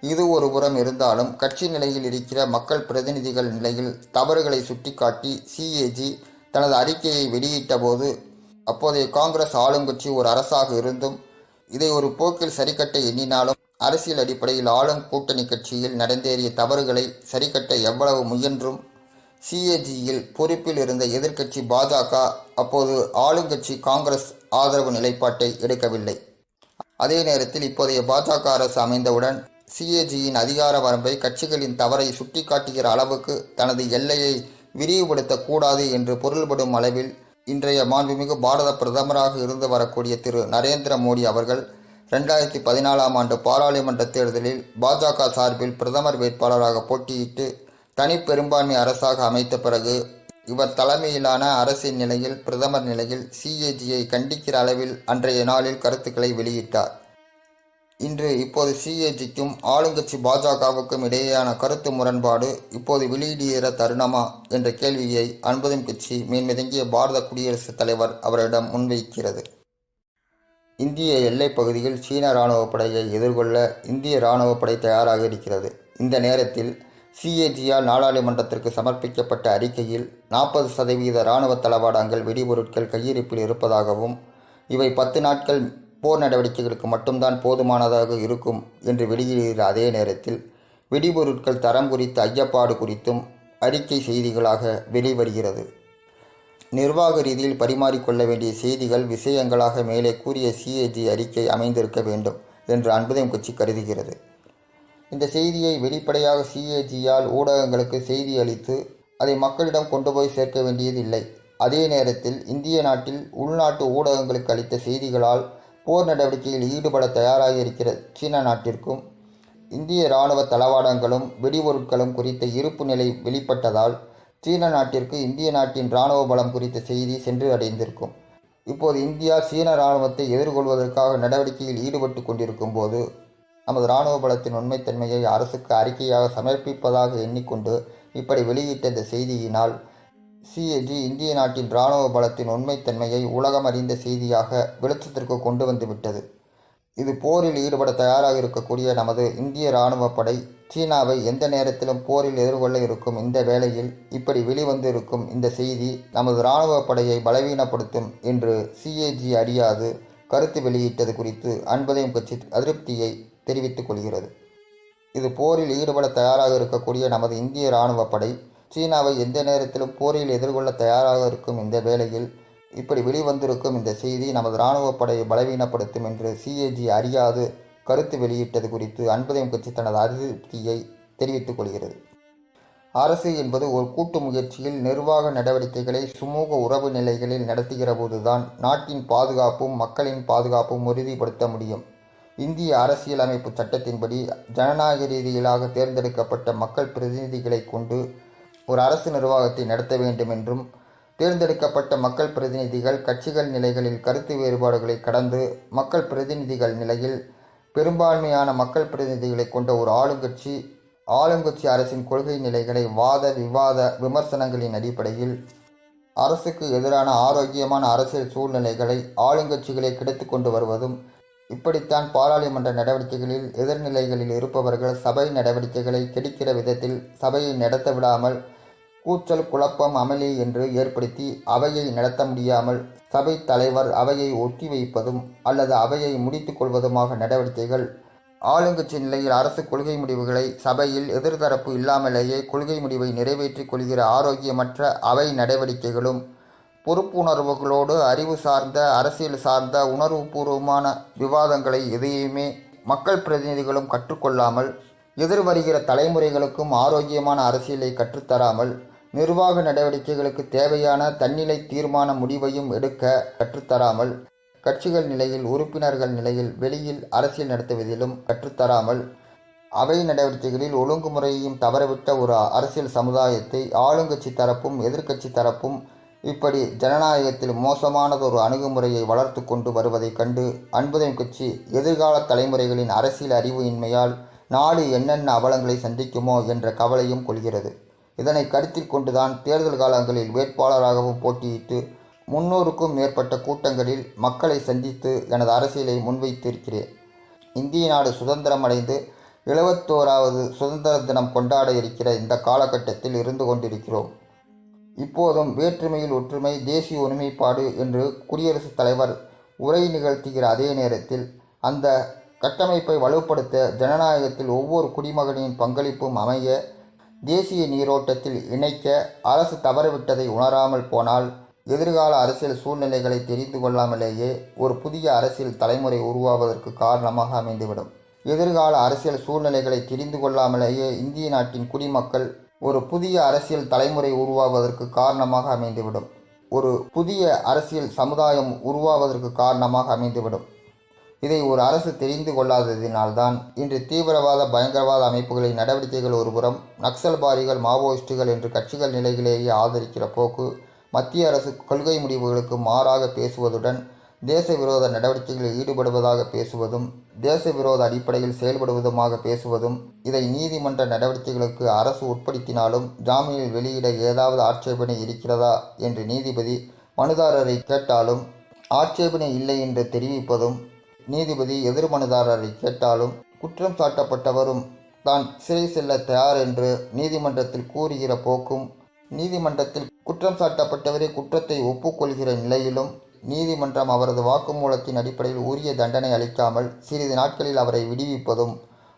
இது ஒரு புறம் இருந்தாலும் கட்சி நிலையில் இருக்கிற மக்கள் பிரதிநிதிகள் நிலையில் தவறுகளை சுட்டிக்காட்டி சிஏஜி தனது அறிக்கையை வெளியிட்ட போது அப்போதைய காங்கிரஸ் ஆளுங்கட்சி ஒரு அரசாக இருந்தும் இதை ஒரு போக்கில் சரிக்கட்ட எண்ணினாலும் அரசியல் அடிப்படையில் ஆளும் கூட்டணி கட்சியில் நடந்தேறிய தவறுகளை சரிக்கட்ட எவ்வளவு முயன்றும் சிஏஜியில் பொறுப்பில் இருந்த எதிர்க்கட்சி பாஜக அப்போது ஆளுங்கட்சி காங்கிரஸ் ஆதரவு நிலைப்பாட்டை எடுக்கவில்லை. அதே நேரத்தில் இப்போதைய பாஜக அரசு அமைந்தவுடன் சிஏஜியின் அதிகார வரம்பை கட்சிகளின் தவறை சுட்டிக்காட்டுகிற அளவுக்கு தனது எல்லையை விரிவுபடுத்தக்கூடாது என்று பொருள்படும் அளவில் இன்றைய மாண்புமிகு பாரத பிரதமராக இருந்து வரக்கூடிய திரு நரேந்திர மோடி அவர்கள் 2014 ஆண்டு பாராளுமன்ற தேர்தலில் பாஜக சார்பில் பிரதமர் வேட்பாளராக போட்டியிட்டு தனிப்பெரும்பான்மை அரசாக அமைத்த பிறகு இவர் தலைமையிலான அரசின் நிலையில் பிரதமர் நிலையில் சிஏஜியை கண்டிக்கிற அளவில் அன்றைய நாளில் கருத்துக்களை வெளியிட்டார். இன்று இப்போது சிஏஜிக்கும் ஆளுங்கட்சி பாஜகவுக்கும் இடையேயான கருத்து முரண்பாடு இப்போது வெளியிடுகிற தருணமா என்ற கேள்வியை அன்பதும் கட்சி மேன்மிதங்கிய பாரத குடியரசுத் தலைவர் அவரிடம் முன்வைக்கிறது. இந்திய எல்லைப் பகுதியில் சீன இராணுவ படையை எதிர்கொள்ள இந்திய இராணுவ படை தயாராக இருக்கிறது. இந்த நேரத்தில் சிஏஜியால் நாடாளுமன்றத்திற்கு சமர்ப்பிக்கப்பட்ட அறிக்கையில் 40% இராணுவ தளவாடங்கள் வெடிபொருட்கள் கையிருப்பில் இருப்பதாகவும் இவை 10 நாட்கள் போர் நடவடிக்கைகளுக்கு மட்டும்தான் போதுமானதாக இருக்கும் என்று வெளியிடுகிற அதே நேரத்தில் வெடிபொருட்கள் தரம் குறித்த ஐயப்பாடு குறித்தும் அறிக்கை செய்திகளாக வெளிவருகிறது. நிர்வாக ரீதியில் பரிமாறிக்கொள்ள வேண்டிய செய்திகள் விஷயங்களாக மேலே கூறிய சிஏஜி அறிக்கை அமைந்திருக்க வேண்டும் என்று அன்புதயம் கட்சி கருதுகிறது. இந்த செய்தியை வெளிப்படையாக சிஏஜியால் ஊடகங்களுக்கு செய்தி அளித்து அதை மக்களிடம் கொண்டு போய் சேர்க்க வேண்டியது இல்லை. அதே நேரத்தில் இந்திய நாட்டில் உள்நாட்டு ஊடகங்களுக்கு அளித்த செய்திகளால் போர் நடவடிக்கையில் ஈடுபட தயாராக இருக்கிற சீன நாட்டிற்கும் இந்திய இராணுவ தளவாடங்களும் வெடிபொருட்களும் குறித்த இருப்பு நிலை வெளிப்பட்டதால் சீன நாட்டிற்கு இந்திய நாட்டின் இராணுவ பலம் குறித்த செய்தி சென்று அடைந்திருக்கும். இப்போது இந்தியா சீன இராணுவத்தை எதிர்கொள்வதற்காக நடவடிக்கையில் ஈடுபட்டு கொண்டிருக்கும் போது நமது இராணுவ பலத்தின் உண்மைத்தன்மையை அரசுக்கு அறிக்கையாக சமர்ப்பிப்பதாக எண்ணிக்கொண்டு இப்படி வெளியிட்ட இந்த செய்தியினால் சிஏஜி இந்திய நாட்டின் இராணுவ பலத்தின் உண்மைத்தன்மையை உலகம் அறிந்த செய்தியாக வெளிச்சத்திற்கு கொண்டு வந்து விட்டது. இது போரில் ஈடுபட தயாராக இருக்கக்கூடிய நமது இந்திய இராணுவ படை சீனாவை எந்த நேரத்திலும் போரில் எதிர்கொள்ள இருக்கும் இந்த வேளையில் இப்படி வெளிவந்து இருக்கும் இந்த செய்தி நமது இராணுவ படையை பலவீனப்படுத்தும் என்று சிஏஜி அறியாது கருத்து வெளியிட்டது குறித்து அன்பதயம் கட்சி அதிருப்தியை தெரிவித்துக் கொள்கிறது. இது போரில் ஈடுபட தயாராக இருக்கக்கூடிய நமது இந்திய இராணுவ படை சீனாவை எந்த நேரத்திலும் போரில் எதிர்கொள்ள தயாராக இருக்கும் இந்த வேளையில் இப்படி வெளிவந்திருக்கும் இந்த செய்தி நமது இராணுவ படையை பலவீனப்படுத்தும் என்று சிஏஜி அறியாது கருத்து வெளியிட்டது குறித்து அன்பதயம் கட்சி தனது அதிருப்தியை தெரிவித்துக் கொள்கிறது. அரசு என்பது ஒரு கூட்டு முயற்சியில் நிர்வாக நடவடிக்கைகளை சுமூக உறவு நிலைகளில் நடத்துகிற போதுதான் நாட்டின் பாதுகாப்பும் மக்களின் பாதுகாப்பும் உறுதிப்படுத்த முடியும். இந்திய அரசியலமைப்பு சட்டத்தின்படி ஜனநாயக ரீதியிலாக தேர்ந்தெடுக்கப்பட்ட மக்கள் பிரதிநிதிகளை கொண்டு ஒரு அரசு நிர்வாகத்தை நடத்த வேண்டும் என்றும் தேர்ந்தெடுக்கப்பட்ட மக்கள் பிரதிநிதிகள் கட்சிகள் நிலைகளில் கருத்து வேறுபாடுகளை கடந்து மக்கள் பிரதிநிதிகள் நிலையில் பெரும்பான்மையான மக்கள் பிரதிநிதிகளை கொண்ட ஒரு ஆளுங்கட்சி அரசின் கொள்கை நிலைகளை வாத விவாத விமர்சனங்களின் அடிப்படையில் அரசுக்கு எதிரான ஆரோக்கியமான அரசியல் சூழ்நிலைகளை ஆளுங்கட்சிகளை கிடைத்து கொண்டு வருவதும் இப்படித்தான் பாராளுமன்ற நடவடிக்கைகளில் எதிர்நிலைகளில் இருப்பவர்கள் சபை நடவடிக்கைகளை கெடுக்கிற விதத்தில் சபையை நடத்த விடாமல் கூச்சல் குழப்பம் அமளி என்று ஏற்படுத்தி அவையை நடத்த முடியாமல் சபை தலைவர் அவையை ஒத்தி வைப்பதும் அல்லது அவையை முடித்துக் கொள்வதுமாக நடவடிக்கைகள் ஆளுங்கட்சி நிலையில் அரசு கொள்கை முடிவுகளை சபையில் எதிர்தரப்பு இல்லாமலேயே கொள்கை முடிவை நிறைவேற்றிக் கொள்கிற ஆரோக்கியமற்ற அவை நடவடிக்கைகளும் பொறுப்புணர்வுகளோடு அறிவு சார்ந்த அரசியல் சார்ந்த உணர்வுபூர்வமான விவாதங்களை எதையுமே மக்கள் பிரதிநிதிகளும் கற்றுக்கொள்ளாமல், எதிர்வருகிற தலைமுறைகளுக்கும் ஆரோக்கியமான அரசியலை கற்றுத்தராமல், நிர்வாக நடவடிக்கைகளுக்கு தேவையான தன்னிலை தீர்மான முடிவையும் எடுக்க கற்றுத்தராமல், கட்சிகள் நிலையில் உறுப்பினர்கள் நிலையில் வெளியில் அரசியல் நடத்துவதிலும் கற்றுத்தராமல், அவை நடவடிக்கைகளில் ஒழுங்குமுறையையும் தவறவிட்ட ஒரு அரசியல் சமுதாயத்தை ஆளுங்கட்சி தரப்பும் எதிர்க்கட்சி தரப்பும் இப்படி ஜனநாயகத்தில் மோசமானதொரு அணுகுமுறையை வளர்த்து கொண்டு வருவதைக் கண்டு அன்புதயம் கட்சி எதிர்கால தலைமுறைகளின் அரசியல் அறிவு இன்மையால் நாடு என்னென்ன அவலங்களை சந்திக்குமோ என்ற கவலையும் கொள்கிறது. இதனை கருத்தில் கொண்டுதான் தேர்தல் காலங்களில் வேட்பாளராகவும் போட்டியிட்டு 300க்கும் மேற்பட்ட கூட்டங்களில் மக்களை சந்தித்து எனது அரசியலை முன்வைத்திருக்கிறேன். இந்திய நாடு சுதந்திரம் அடைந்து 71வது சுதந்திர தினம் கொண்டாட இருக்கிற இந்த காலகட்டத்தில் இருந்து கொண்டிருக்கிறோம். இப்போதும் வேற்றுமையில் ஒற்றுமை, தேசிய ஒருமைப்பாடு என்று குடியரசுத் தலைவர் உரை நிகழ்த்துகிற அதே நேரத்தில் அந்த கட்டமைப்பை வலுப்படுத்த ஜனநாயகத்தில் ஒவ்வொரு குடிமகனின் பங்களிப்பும் அமைய தேசிய நீரோட்டத்தில் இணைக்க அரசு தவறவிட்டதை உணராமல் போனால் எதிர்கால அரசியல் சூழ்நிலைகளை தெரிந்து கொள்ளாமலேயே ஒரு புதிய அரசியல் தலைமுறை உருவாவதற்கு காரணமாக அமைந்துவிடும். எதிர்கால அரசியல் சூழ்நிலைகளை தெரிந்து கொள்ளாமலேயே இந்திய நாட்டின் குடிமக்கள் ஒரு புதிய அரசியல் தலைமுறை உருவாவதற்கு காரணமாக அமைந்துவிடும். ஒரு புதிய அரசியல் சமுதாயம் உருவாவதற்கு காரணமாக அமைந்துவிடும். இதை ஒரு அரசு தெரிந்து கொள்ளாததினால்தான் இன்று தீவிரவாத பயங்கரவாத அமைப்புகளின் நடவடிக்கைகள் ஒருபுறம், நக்சல்பாரிகள் மாவோயிஸ்டுகள் என்று கட்சிகள் நிலையிலேயே ஆதரிக்கிற போக்கு, மத்திய அரசு கொள்கை முடிவுகளுக்கு மாறாக பேசுவதுடன் தேச விரோத நடவடிக்கைகளில் ஈடுபடுவதாக பேசுவதும், தேச விரோத அடிப்படையில் செயல்படுவதுமாக பேசுவதும், இதை நீதிமன்ற நடவடிக்கைகளுக்கு அரசு உட்படுத்தினாலும் ஜாமீனில் வெளியிட ஏதாவது ஆட்சேபனை இருக்கிறதா என்று நீதிபதி மனுதாரரை கேட்டாலும் ஆட்சேபனை இல்லை என்று தெரிவிப்பதும், நீதிபதி எதிர் மனுதாரரை கேட்டாலும் குற்றம் சாட்டப்பட்டவரும் தான் சிறை செல்ல தயார் என்று நீதிமன்றத்தில் கூறுகிற போக்கும், நீதிமன்றத்தில் குற்றம் சாட்டப்பட்டவரே குற்றத்தை ஒப்புக்கொள்கிற நிலையிலும் நீதிமன்றம் அவரது வாக்குமூலத்தின் அடிப்படையில் உரிய தண்டனை அளிக்காமல் சிறிது நாட்களில் அவரை விடுவிப்பதும்,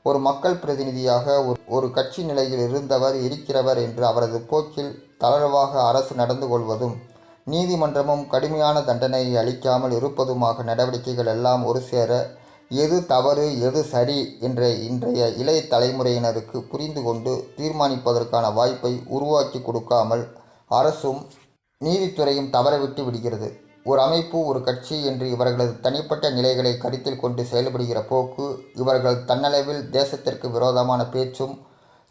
ஒரு மக்கள் பிரதிநிதியாக ஒரு கட்சி நிலையில் இருந்தவர் இருக்கிறவர் என்று அவரது போக்கில் தளர்வாக அரசு நடந்து கொள்வதும், நீதிமன்றமும் கடுமையான தண்டனையை அளிக்காமல் இருப்பதுமாக நடவடிக்கைகள் எல்லாம் ஒரு சேர எது தவறு எது சரி என்ற இன்றைய இளைய தலைமுறையினருக்கு புரிந்து கொண்டு தீர்மானிப்பதற்கான வாய்ப்பை உருவாக்கி கொடுக்காமல் அரசும் நீதித்துறையும் தவறவிட்டு விடுகிறது. ஒரு அமைப்பு, ஒரு கட்சி என்று இவர்களது தனிப்பட்ட நிலைகளை கருத்தில் கொண்டு செயல்படுகிற போக்கு, இவர்கள் தன்னளவில் தேசத்திற்கு விரோதமான பேச்சும்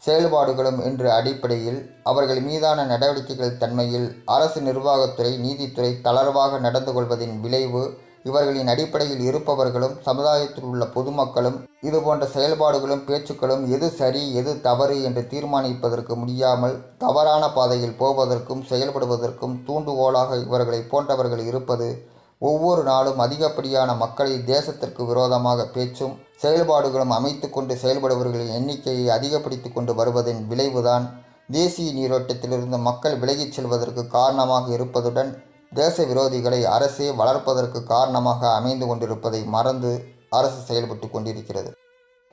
செயல்பாடுகளும் என்ற அடிப்படையில் அவர்கள் மீதான நடவடிக்கைகள் தன்மையில் அரசு நிர்வாகத்துறை நீதித்துறை தளர்வாக நடந்து கொள்வதின் விளைவு, இவர்களின் அடிப்படையில் இருப்பவர்களும் சமுதாயத்தில் உள்ள பொதுமக்களும் இதுபோன்ற செயல்பாடுகளும் பேச்சுக்களும் எது சரி எது தவறு என்று தீர்மானிப்பதற்கு முடியாமல் தவறான பாதையில் போவதற்கும் செயல்படுவதற்கும் தூண்டுகோலாக இவர்களை போன்றவர்கள் இருப்பது, ஒவ்வொரு நாளும் அதிகப்படியான மக்களை தேசத்திற்கு விரோதமாக பேச்சும் செயல்பாடுகளும் அமைத்து கொண்டு செயல்படுபவர்களின் எண்ணிக்கையை அதிகப்படுத்தி கொண்டு வருவதன் விளைவுதான் தேசிய நீரோட்டத்திலிருந்து மக்கள் விலகிச் செல்வதற்கு காரணமாக இருப்பதுடன் தேச விரோதிகளை அரசே வளர்ப்பதற்கு காரணமாக அமைந்து கொண்டிருப்பதை மறந்து அரசு செயல்பட்டு கொண்டிருக்கிறது.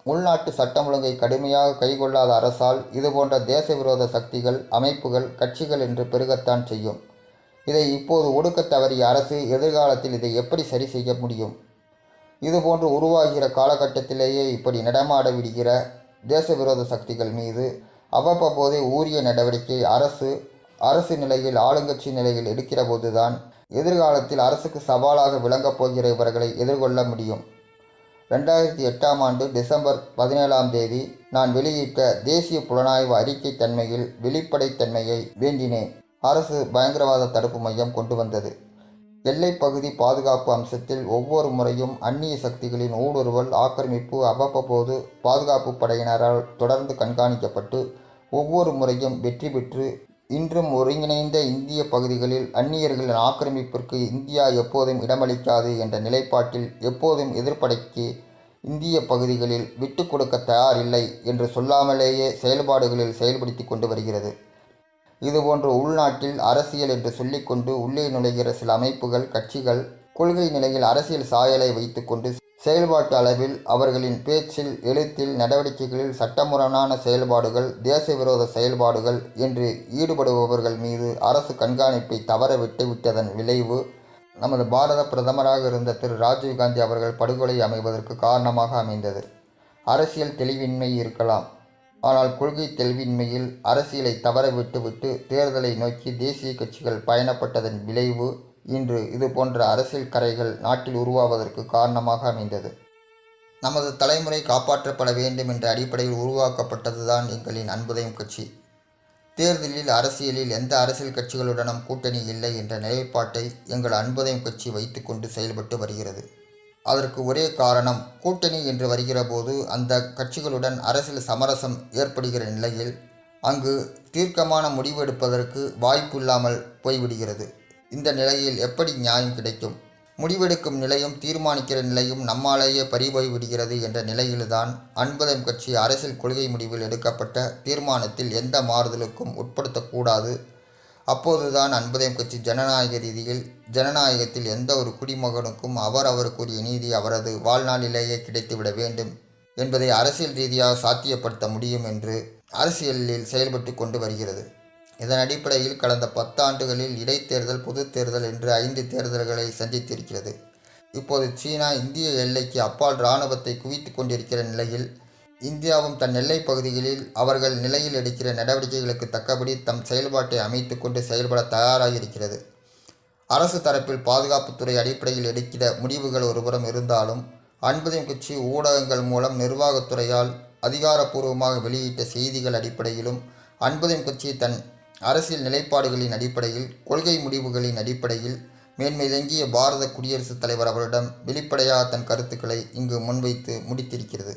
உள்நாட்டு சட்டம் ஒழுங்கை கடுமையாக கைகொள்ளாத அரசால் இதுபோன்ற தேச விரோத சக்திகள், அமைப்புகள், கட்சிகள் என்று பெருகத்தான் செய்யும். இதை இப்போது ஒடுக்க தவறிய அரசு எதிர்காலத்தில் இதை எப்படி சரி செய்ய முடியும்? இதுபோன்று உருவாகிற காலகட்டத்திலேயே இப்படி நடமாட விடுகிற தேச விரோத சக்திகள் மீது அவ்வப்போதே உரிய நடவடிக்கை அரசு நிலையில் ஆளுங்கட்சி நிலையில் எடுக்கிற போதுதான் எதிர்காலத்தில் அரசுக்கு சவாலாக விளங்கப் போகிற இவர்களை எதிர்கொள்ள முடியும். 2008ஆம் ஆண்டு டிசம்பர் 17ஆம் தேதி நான் வெளியிட்ட தேசிய புலனாய்வு அறிக்கை தன்மையில் வெளிப்படைத்தன்மையை வேண்டினேன். அரசு பயங்கரவாத தடுப்பு மையம் கொண்டு வந்தது. எல்லைப்பகுதி பாதுகாப்பு அம்சத்தில் ஒவ்வொரு முறையும் அந்நிய சக்திகளின் ஊடுருவல், ஆக்கிரமிப்பு அவ்வப்போது பாதுகாப்பு படையினரால் தொடர்ந்து கண்காணிக்கப்பட்டு ஒவ்வொரு முறையும் வெற்றி பெற்று இன்றும் ஒருங்கிணைந்த இந்திய பகுதிகளில் அந்நியர்களின் ஆக்கிரமிப்பிற்கு இந்தியா எப்போதும் இடமளிக்காது என்ற நிலைப்பாட்டில் எப்போதும் எதிர்ப்படைக்கு இந்திய பகுதிகளில் விட்டு கொடுக்க தயாரில்லை என்று சொல்லாமலேயே செயல்பாடுகளில் செயல்படுத்தி கொண்டு வருகிறது. இதுபோன்று உள்நாட்டில் அரசியல் என்று சொல்லிக்கொண்டு உள்ளே நுழைகிற சில அமைப்புகள், கட்சிகள் கொள்கை நிலையில் அரசியல் சாயலை வைத்துக்கொண்டு செயல்பாட்டு அளவில் அவர்களின் பேச்சில், எழுத்தில், நடவடிக்கைகளில் சட்டமுரணான செயல்பாடுகள், தேச விரோத செயல்பாடுகள் என்று ஈடுபடுபவர்கள் மீது அரசு கண்காணிப்பை தவற விட்டுவிட்டதன் விளைவு நமது பாரத பிரதமராக இருந்த திரு ராஜீவ்காந்தி அவர்கள் படுகொலை அமைவதற்கு காரணமாக அமைந்தது. அரசியல் தெளிவின்மை இருக்கலாம், ஆனால் கொள்கை தெளிவின்மையில் அரசியலை தவற விட்டுவிட்டு தேர்தலை நோக்கி தேசிய கட்சிகள் பயணப்பட்டதன் விளைவு இன்று இது போன்ற அரசியல் கரைகள் நாட்டில் உருவாவதற்கு காரணமாக அமைந்தது. நமது தலைமுறை காப்பாற்றப்பட வேண்டும் என்ற அடிப்படையில் உருவாக்கப்பட்டதுதான் எங்களின் அன்புதயம் கட்சி. தேர்தலில், அரசியலில் எந்த அரசியல் கட்சிகளுடனும் கூட்டணி இல்லை என்ற நிலைப்பாட்டை எங்கள் அன்புதயம் கட்சி வைத்துக்கொண்டு செயல்பட்டு வருகிறது. அதற்கு ஒரே காரணம், கூட்டணி என்று வருகிற போது அந்த கட்சிகளுடன் அரசியல் சமரசம் ஏற்படுகிற நிலையில் அங்கு தீர்க்கமான முடிவெடுப்பதற்கு வாய்ப்பு இல்லாமல் போய்விடுகிறது. இந்த நிலையில் எப்படி நியாயம் கிடைக்கும்? முடிவெடுக்கும் நிலையும் தீர்மானிக்கிற நிலையும் நம்மாலேயே பறிபோய் விடுகிறது என்ற நிலையில்தான் அன்புதயம் கட்சி அரசியல் கொள்கை முடிவில் எடுக்கப்பட்ட தீர்மானத்தில் எந்த மாறுதலுக்கும் உட்படுத்தக்கூடாது. அப்போதுதான் அன்புதயம் கட்சி ஜனநாயக ரீதியில், ஜனநாயகத்தில் எந்த ஒரு குடிமகனுக்கும் அவருக்குரிய நீதி அவரது வாழ்நாளிலேயே கிடைத்துவிட வேண்டும் என்பதை அரசியல் ரீதியாக சாத்தியப்படுத்த முடியும் என்று அரசியலில் செயல்பட்டு கொண்டு வருகிறது. இதன் அடிப்படையில் கடந்த 10 ஆண்டுகளில் இடைத்தேர்தல், பொது தேர்தல் என்று 5 தேர்தல்களை சந்தித்திருக்கிறது. இப்போது சீனா இந்திய எல்லைக்கு அப்பால் இராணுவத்தை குவித்து கொண்டிருக்கிற நிலையில் இந்தியாவும் தன் எல்லைப் பகுதிகளில் அவர்கள் நிலையில் எடுக்கிற நடவடிக்கைகளுக்கு தக்கபடி தம் செயல்பாட்டை அமைத்து கொண்டு செயல்பட தயாராகியிருக்கிறது. அரசு தரப்பில் பாதுகாப்புத்துறை அடிப்படையில் எடுக்கிற முடிவுகள் ஒருபுறம் இருந்தாலும், அன்புதயம் கட்சி ஊடகங்கள் மூலம் நிர்வாகத்துறையால் அதிகாரப்பூர்வமாக வெளியிட்ட செய்திகள் அடிப்படையிலும் அன்புதயம் கட்சி தன் அரசியல் நிலைப்பாடுகளின் அடிப்படையில், கொள்கை முடிவுகளின் அடிப்படையில் மேன்மைதங்கிய பாரத குடியரசுத் தலைவர் அவரிடம் வெளிப்படையாக தன் கருத்துக்களை இங்கு முன்வைத்து முடித்திருக்கிறது.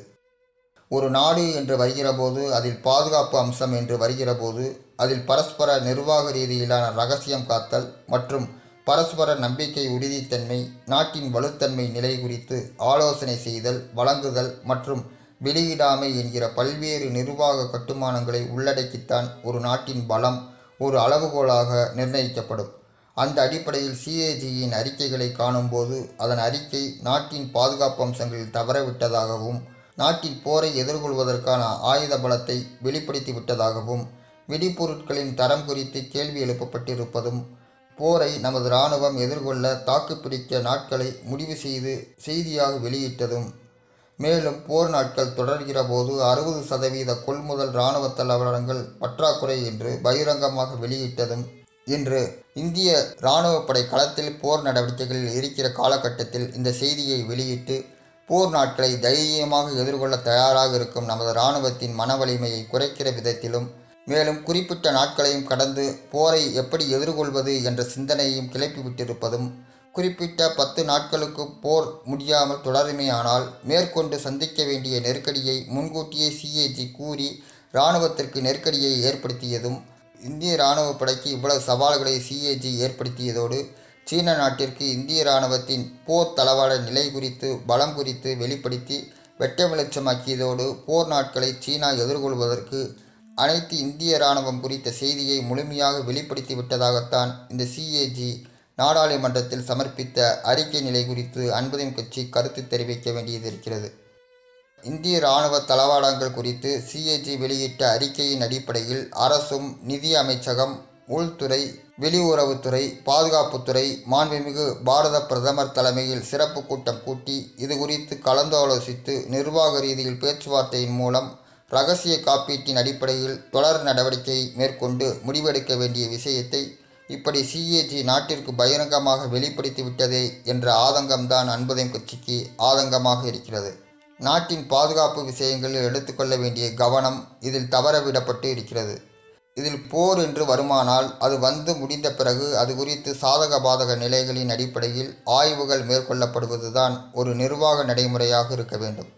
ஒரு நாடு என்று வருகிறபோது, அதில் பாதுகாப்பு அம்சம் என்று வருகிறபோது, அதில் பரஸ்பர நிர்வாக ரீதியிலான இரகசியம் காத்தல் மற்றும் பரஸ்பர நம்பிக்கை, உறுதித்தன்மை, நாட்டின் வலுத்தன்மை நிலை குறித்து ஆலோசனை செய்தல், வழங்குதல் மற்றும் வெளியிடாமை என்கிற பல்வேறு நிர்வாக கட்டுமானங்களை உள்ளடக்கித்தான் ஒரு நாட்டின் பலம் ஒரு அளவுகோலாக நிர்ணயிக்கப்படும். அந்த அடிப்படையில் சிஏஜியின் அறிக்கைகளை காணும்போது அதன் அறிக்கை நாட்டின் பாதுகாப்பு அம்சங்களில் தவறவிட்டதாகவும், நாட்டின் போரை எதிர்கொள்வதற்கான ஆயுத பலத்தை வெளிப்படுத்தி விட்டதாகவும், வெடிப்பொருட்களின் தரம் குறித்து கேள்வி எழுப்பப்பட்டிருப்பதும், போரை நமது இராணுவம் எதிர்கொள்ள தாக்குப்பிடிக்க நாட்களை முடிவு செய்து செய்தியாக வெளியிட்டதும், மேலும் போர் நாட்கள் தொடர்கிற போது 60% கொள்முதல் இராணுவ தளவாடங்கள் பற்றாக்குறை என்று பகிரங்கமாக வெளியிட்டதும், இன்று இந்திய இராணுவப்படை களத்தில் போர் நடவடிக்கைகளில் இருக்கிற காலகட்டத்தில் இந்த செய்தியை வெளியிட்டு போர் நாட்களை தைரியமாக எதிர்கொள்ள தயாராக இருக்கும் நமது இராணுவத்தின் மன வலிமையை குறைக்கிற விதத்திலும், மேலும் குறிப்பிட்ட நாட்களையும் கடந்து போரை எப்படி எதிர்கொள்வது என்ற சிந்தனையையும் கிளப்பிவிட்டிருப்பதும், குறிப்பிட்ட 10 நாட்களுக்கு போர் முடியாமல் தொடருமேயானால் மேற்கொண்டு சந்திக்க வேண்டிய நெருக்கடியை முன்கூட்டியே சிஏஜி கூறி இராணுவத்திற்கு நெருக்கடியை ஏற்படுத்தியதும், இந்திய இராணுவ படைக்கு இவ்வளவு சவால்களை சிஏஜி ஏற்படுத்தியதோடு, சீன நாட்டிற்கு இந்திய இராணுவத்தின் போர் தளவாட நிலை குறித்து, பலம் குறித்து வெளிப்படுத்தி வெட்ட வெளிச்சமாக்கியதோடு, போர் நாட்களை சீனா எதிர்கொள்வதற்கு அனைத்து இந்திய இராணுவம் குறித்த செய்தியை முழுமையாக வெளிப்படுத்தி விட்டதாகத்தான் இந்த சிஏஜி நாடாளுமன்றத்தில் சமர்ப்பித்த அறிக்கை நிலை குறித்து அன்புதயம் கட்சி கருத்து தெரிவிக்க வேண்டியது இருக்கிறது. இந்திய இராணுவ தளவாடங்கள் குறித்து சிஏஜி வெளியிட்ட அறிக்கையின் அடிப்படையில் அரசும், நிதி அமைச்சகம், உள்துறை, வெளியுறவுத்துறை, பாதுகாப்புத்துறை மாண்புமிகு பாரத பிரதமர் தலைமையில் சிறப்பு கூட்டம் கூட்டி இது குறித்து கலந்தாலோசித்து நிர்வாக ரீதியில் பேச்சுவார்த்தையின் மூலம் இரகசிய காப்பீட்டின் அடிப்படையில் தொடர் நடவடிக்கை மேற்கொண்டு முடிவெடுக்க வேண்டிய விஷயத்தை இப்படி சிஏஜி நாட்டிற்கு பகிரங்கமாக வெளிப்படுத்தி விட்டதே என்ற ஆதங்கம்தான் அன்புதயம் கட்சிக்கு ஆதங்கமாக இருக்கிறது. நாட்டின் பாதுகாப்பு விஷயங்களில் எடுத்துக்கொள்ள வேண்டிய கவனம் இதில் தவறவிடப்பட்டு இருக்கிறது. இதில் போர் என்று வருமானால் அது வந்து முடிந்த பிறகு அது குறித்து சாதக பாதக நிலைகளின் அடிப்படையில் ஆய்வுகள் மேற்கொள்ளப்படுவதுதான் ஒரு நிர்வாக நடைமுறையாக இருக்க வேண்டும்.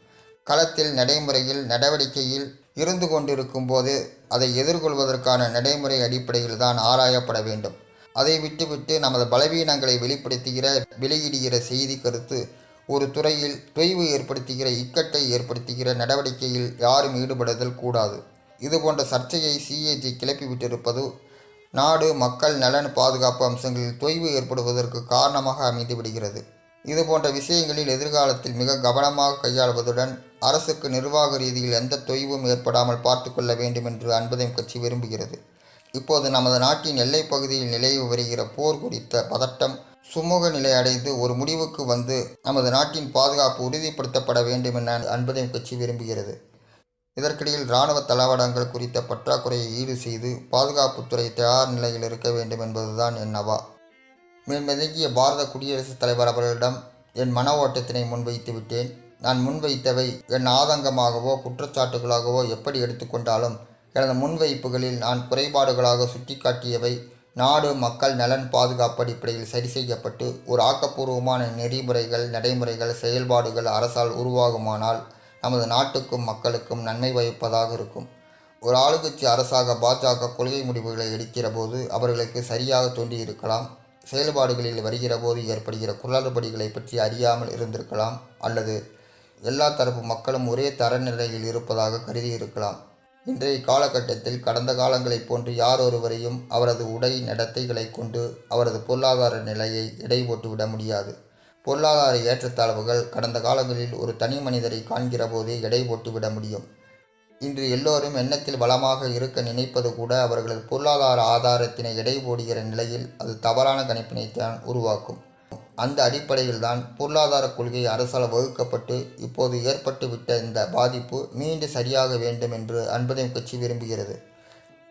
களத்தில், நடைமுறையில், நடவடிக்கையில் இருந்து கொண்டிருக்கும் போது அதை எதிர்கொள்வதற்கான நடைமுறை அடிப்படையில் தான் ஆராயப்பட வேண்டும். அதை விட்டுவிட்டு நமது பலவீனங்களை வெளிப்படுத்துகிற, வெளியிடுகிற செய்தி கருத்து ஒரு துறையில் தொய்வு ஏற்படுத்துகிற, இக்கட்டை ஏற்படுத்துகிற நடவடிக்கையில் யாரும் ஈடுபடுதல் கூடாது. இதுபோன்ற சர்ச்சையை சிஏஜி கிளப்பிவிட்டிருப்பது நாடு மக்கள் நலன் பாதுகாப்பு அம்சங்களில் தொய்வு ஏற்படுவதற்கு காரணமாக அமைந்து விடுகிறது. இது போன்ற விஷயங்களில் எதிர்காலத்தில் மிக கவனமாக கையாள்வதுடன் அரசுக்கு நிர்வாக ரீதியில் எந்த தொய்வும் ஏற்படாமல் பார்த்து கொள்ள வேண்டும் என்று அன்புதயம் கட்சி விரும்புகிறது. இப்போது நமது நாட்டின் எல்லைப் பகுதியில் நிலவி வருகிற போர் குறித்த பதட்டம் சுமூக நிலை அடைந்து ஒரு முடிவுக்கு வந்து நமது நாட்டின் பாதுகாப்பு உறுதிப்படுத்தப்பட வேண்டும் என அன்புதயம் கட்சி விரும்புகிறது. இதற்கிடையில் இராணுவ தளவாடங்கள் குறித்த பற்றாக்குறையை ஈடு செய்து பாதுகாப்புத்துறை தயார் நிலையில் இருக்க வேண்டும் என்பதுதான் என் அவா. மேன்மிதங்கிய பாரத குடியரசுத் தலைவர் அவர்களிடம் என் மன ஓட்டத்தினை முன்வைத்து விட்டேன். நான் முன்வைத்தவை என் ஆதங்கமாகவோ குற்றச்சாட்டுகளாகவோ எப்படி எடுத்துக்கொண்டாலும் எனது முன்வைப்புகளில் நான் குறைபாடுகளாக சுட்டிக்காட்டியவை நாடு மக்கள் நலன் பாதுகாப்பு அடிப்படையில் சரி செய்யப்பட்டு ஒரு ஆக்கப்பூர்வமான நெறிமுறைகள் நடைமுறைகள் செயல்பாடுகள் அரசால் உருவாகுமானால் நமது நாட்டுக்கும் மக்களுக்கும் நன்மை பயப்பதாக இருக்கும். ஒரு ஆளுங்கட்சி அரசாக பாஜக கொள்கை முடிவுகளை எடுக்கிற போது அவர்களுக்கு சரியாக தோன்றியிருக்கலாம். செயல்பாடுகளில் வருகிற போது ஏற்படுகிற குளறுபடிகளை பற்றி அறியாமல் இருந்திருக்கலாம். அல்லது எல்லா தரப்பு மக்களும் ஒரே தரநிலையில் இருப்பதாக கருதியிருக்கலாம். இன்றைய காலகட்டத்தில் கடந்த காலங்களைப் போன்று யாரொருவரையும் அவரது உடை நடத்தைகளை கொண்டு அவரது பொருளாதார நிலையை எடை போட்டுவிட முடியாது. பொருளாதார ஏற்றத்தாழ்வுகள் கடந்த காலங்களில் ஒரு தனி மனிதரை காண்கிற போதே எடை போட்டுவிட முடியும். இன்று எல்லோரும் எண்ணத்தில் வளமாக இருக்க நினைப்பது கூட அவர்களது பொருளாதார ஆதாரத்தினை எடை போடுகிற நிலையில் அது தவறான கணிப்பினைத்தான் உருவாக்கும். அந்த அடிப்படையில் தான் பொருளாதார கொள்கை அரசால் வகுக்கப்பட்டு இப்போது ஏற்பட்டுவிட்ட இந்த பாதிப்பு மீண்டும் சரியாக வேண்டும் என்று அன்புதயம் கட்சி விரும்புகிறது.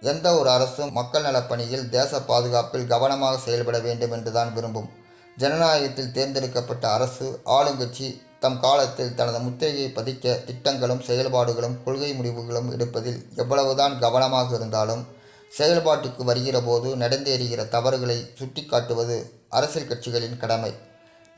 எந்த ஒரு அரசும் மக்கள் நலப்பணியில் தேச பாதுகாப்பில் கவனமாக செயல்பட வேண்டும் என்று தான் விரும்பும். ஜனநாயகத்தில் தேர்ந்தெடுக்கப்பட்ட அரசு ஆளுங்கட்சி தம் காலத்தில் தனது முத்திரையை பதிக்க திட்டங்களும் செயல்பாடுகளும் கொள்கை முடிவுகளும் எடுப்பதில் எவ்வளவுதான் கவனமாக இருந்தாலும் செயல்பாட்டுக்கு வருகிற போது நடந்தேறுகிற தவறுகளை சுட்டிக்காட்டுவது அரசியல் கட்சிகளின் கடமை.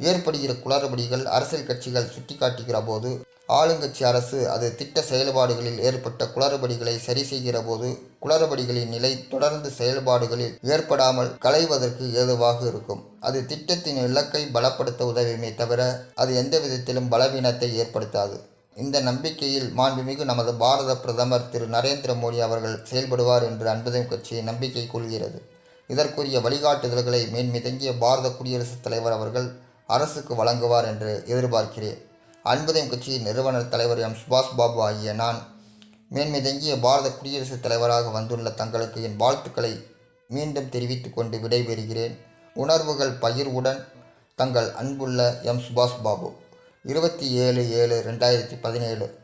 ஏற்படுகிற குளறுபடிகள் அரசியல் கட்சிகள் சுட்டிக்காட்டுகிற போது ஆளுங்கட்சி அரசு அது திட்ட செயல்பாடுகளில் ஏற்பட்ட குளறுபடிகளை சரி செய்கிற போது குளறுபடிகளின் நிலை தொடர்ந்து செயல்பாடுகளில் ஏற்படாமல் களைவதற்கு ஏதுவாக இருக்கும். அது திட்டத்தின் இலக்கை பலப்படுத்த உதவுமே தவிர அது எந்த விதத்திலும் பலவீனத்தை ஏற்படுத்தாது. இந்த நம்பிக்கையில் மாண்புமிகு நமது பாரத பிரதமர் திரு நரேந்திர மோடி அவர்கள் செயல்படுவார் என்று அன்புதயம் கட்சி நம்பிக்கை கொள்கிறது. இதற்குரிய வழிகாட்டுதல்களை மேன்மிதங்கிய பாரத குடியரசுத் தலைவர் அவர்கள் அரசுக்கு வழங்குவார் என்று எதிர்பார்க்கிறேன். அன்புதயம் கட்சியின் நிறுவனர் தலைவர் எம் சுபாஷ் பாபு ஆகிய நான் மேன்மிதங்கிய பாரத குடியரசுத் தலைவராக வந்துள்ள தங்களுக்கு என் வாழ்த்துக்களை மீண்டும் தெரிவித்துக் கொண்டு விடைபெறுகிறேன். உணர்வுகள் பகிர்வுடன் தங்கள் அன்புள்ள எம் சுபாஷ் பாபு. 27/7/2017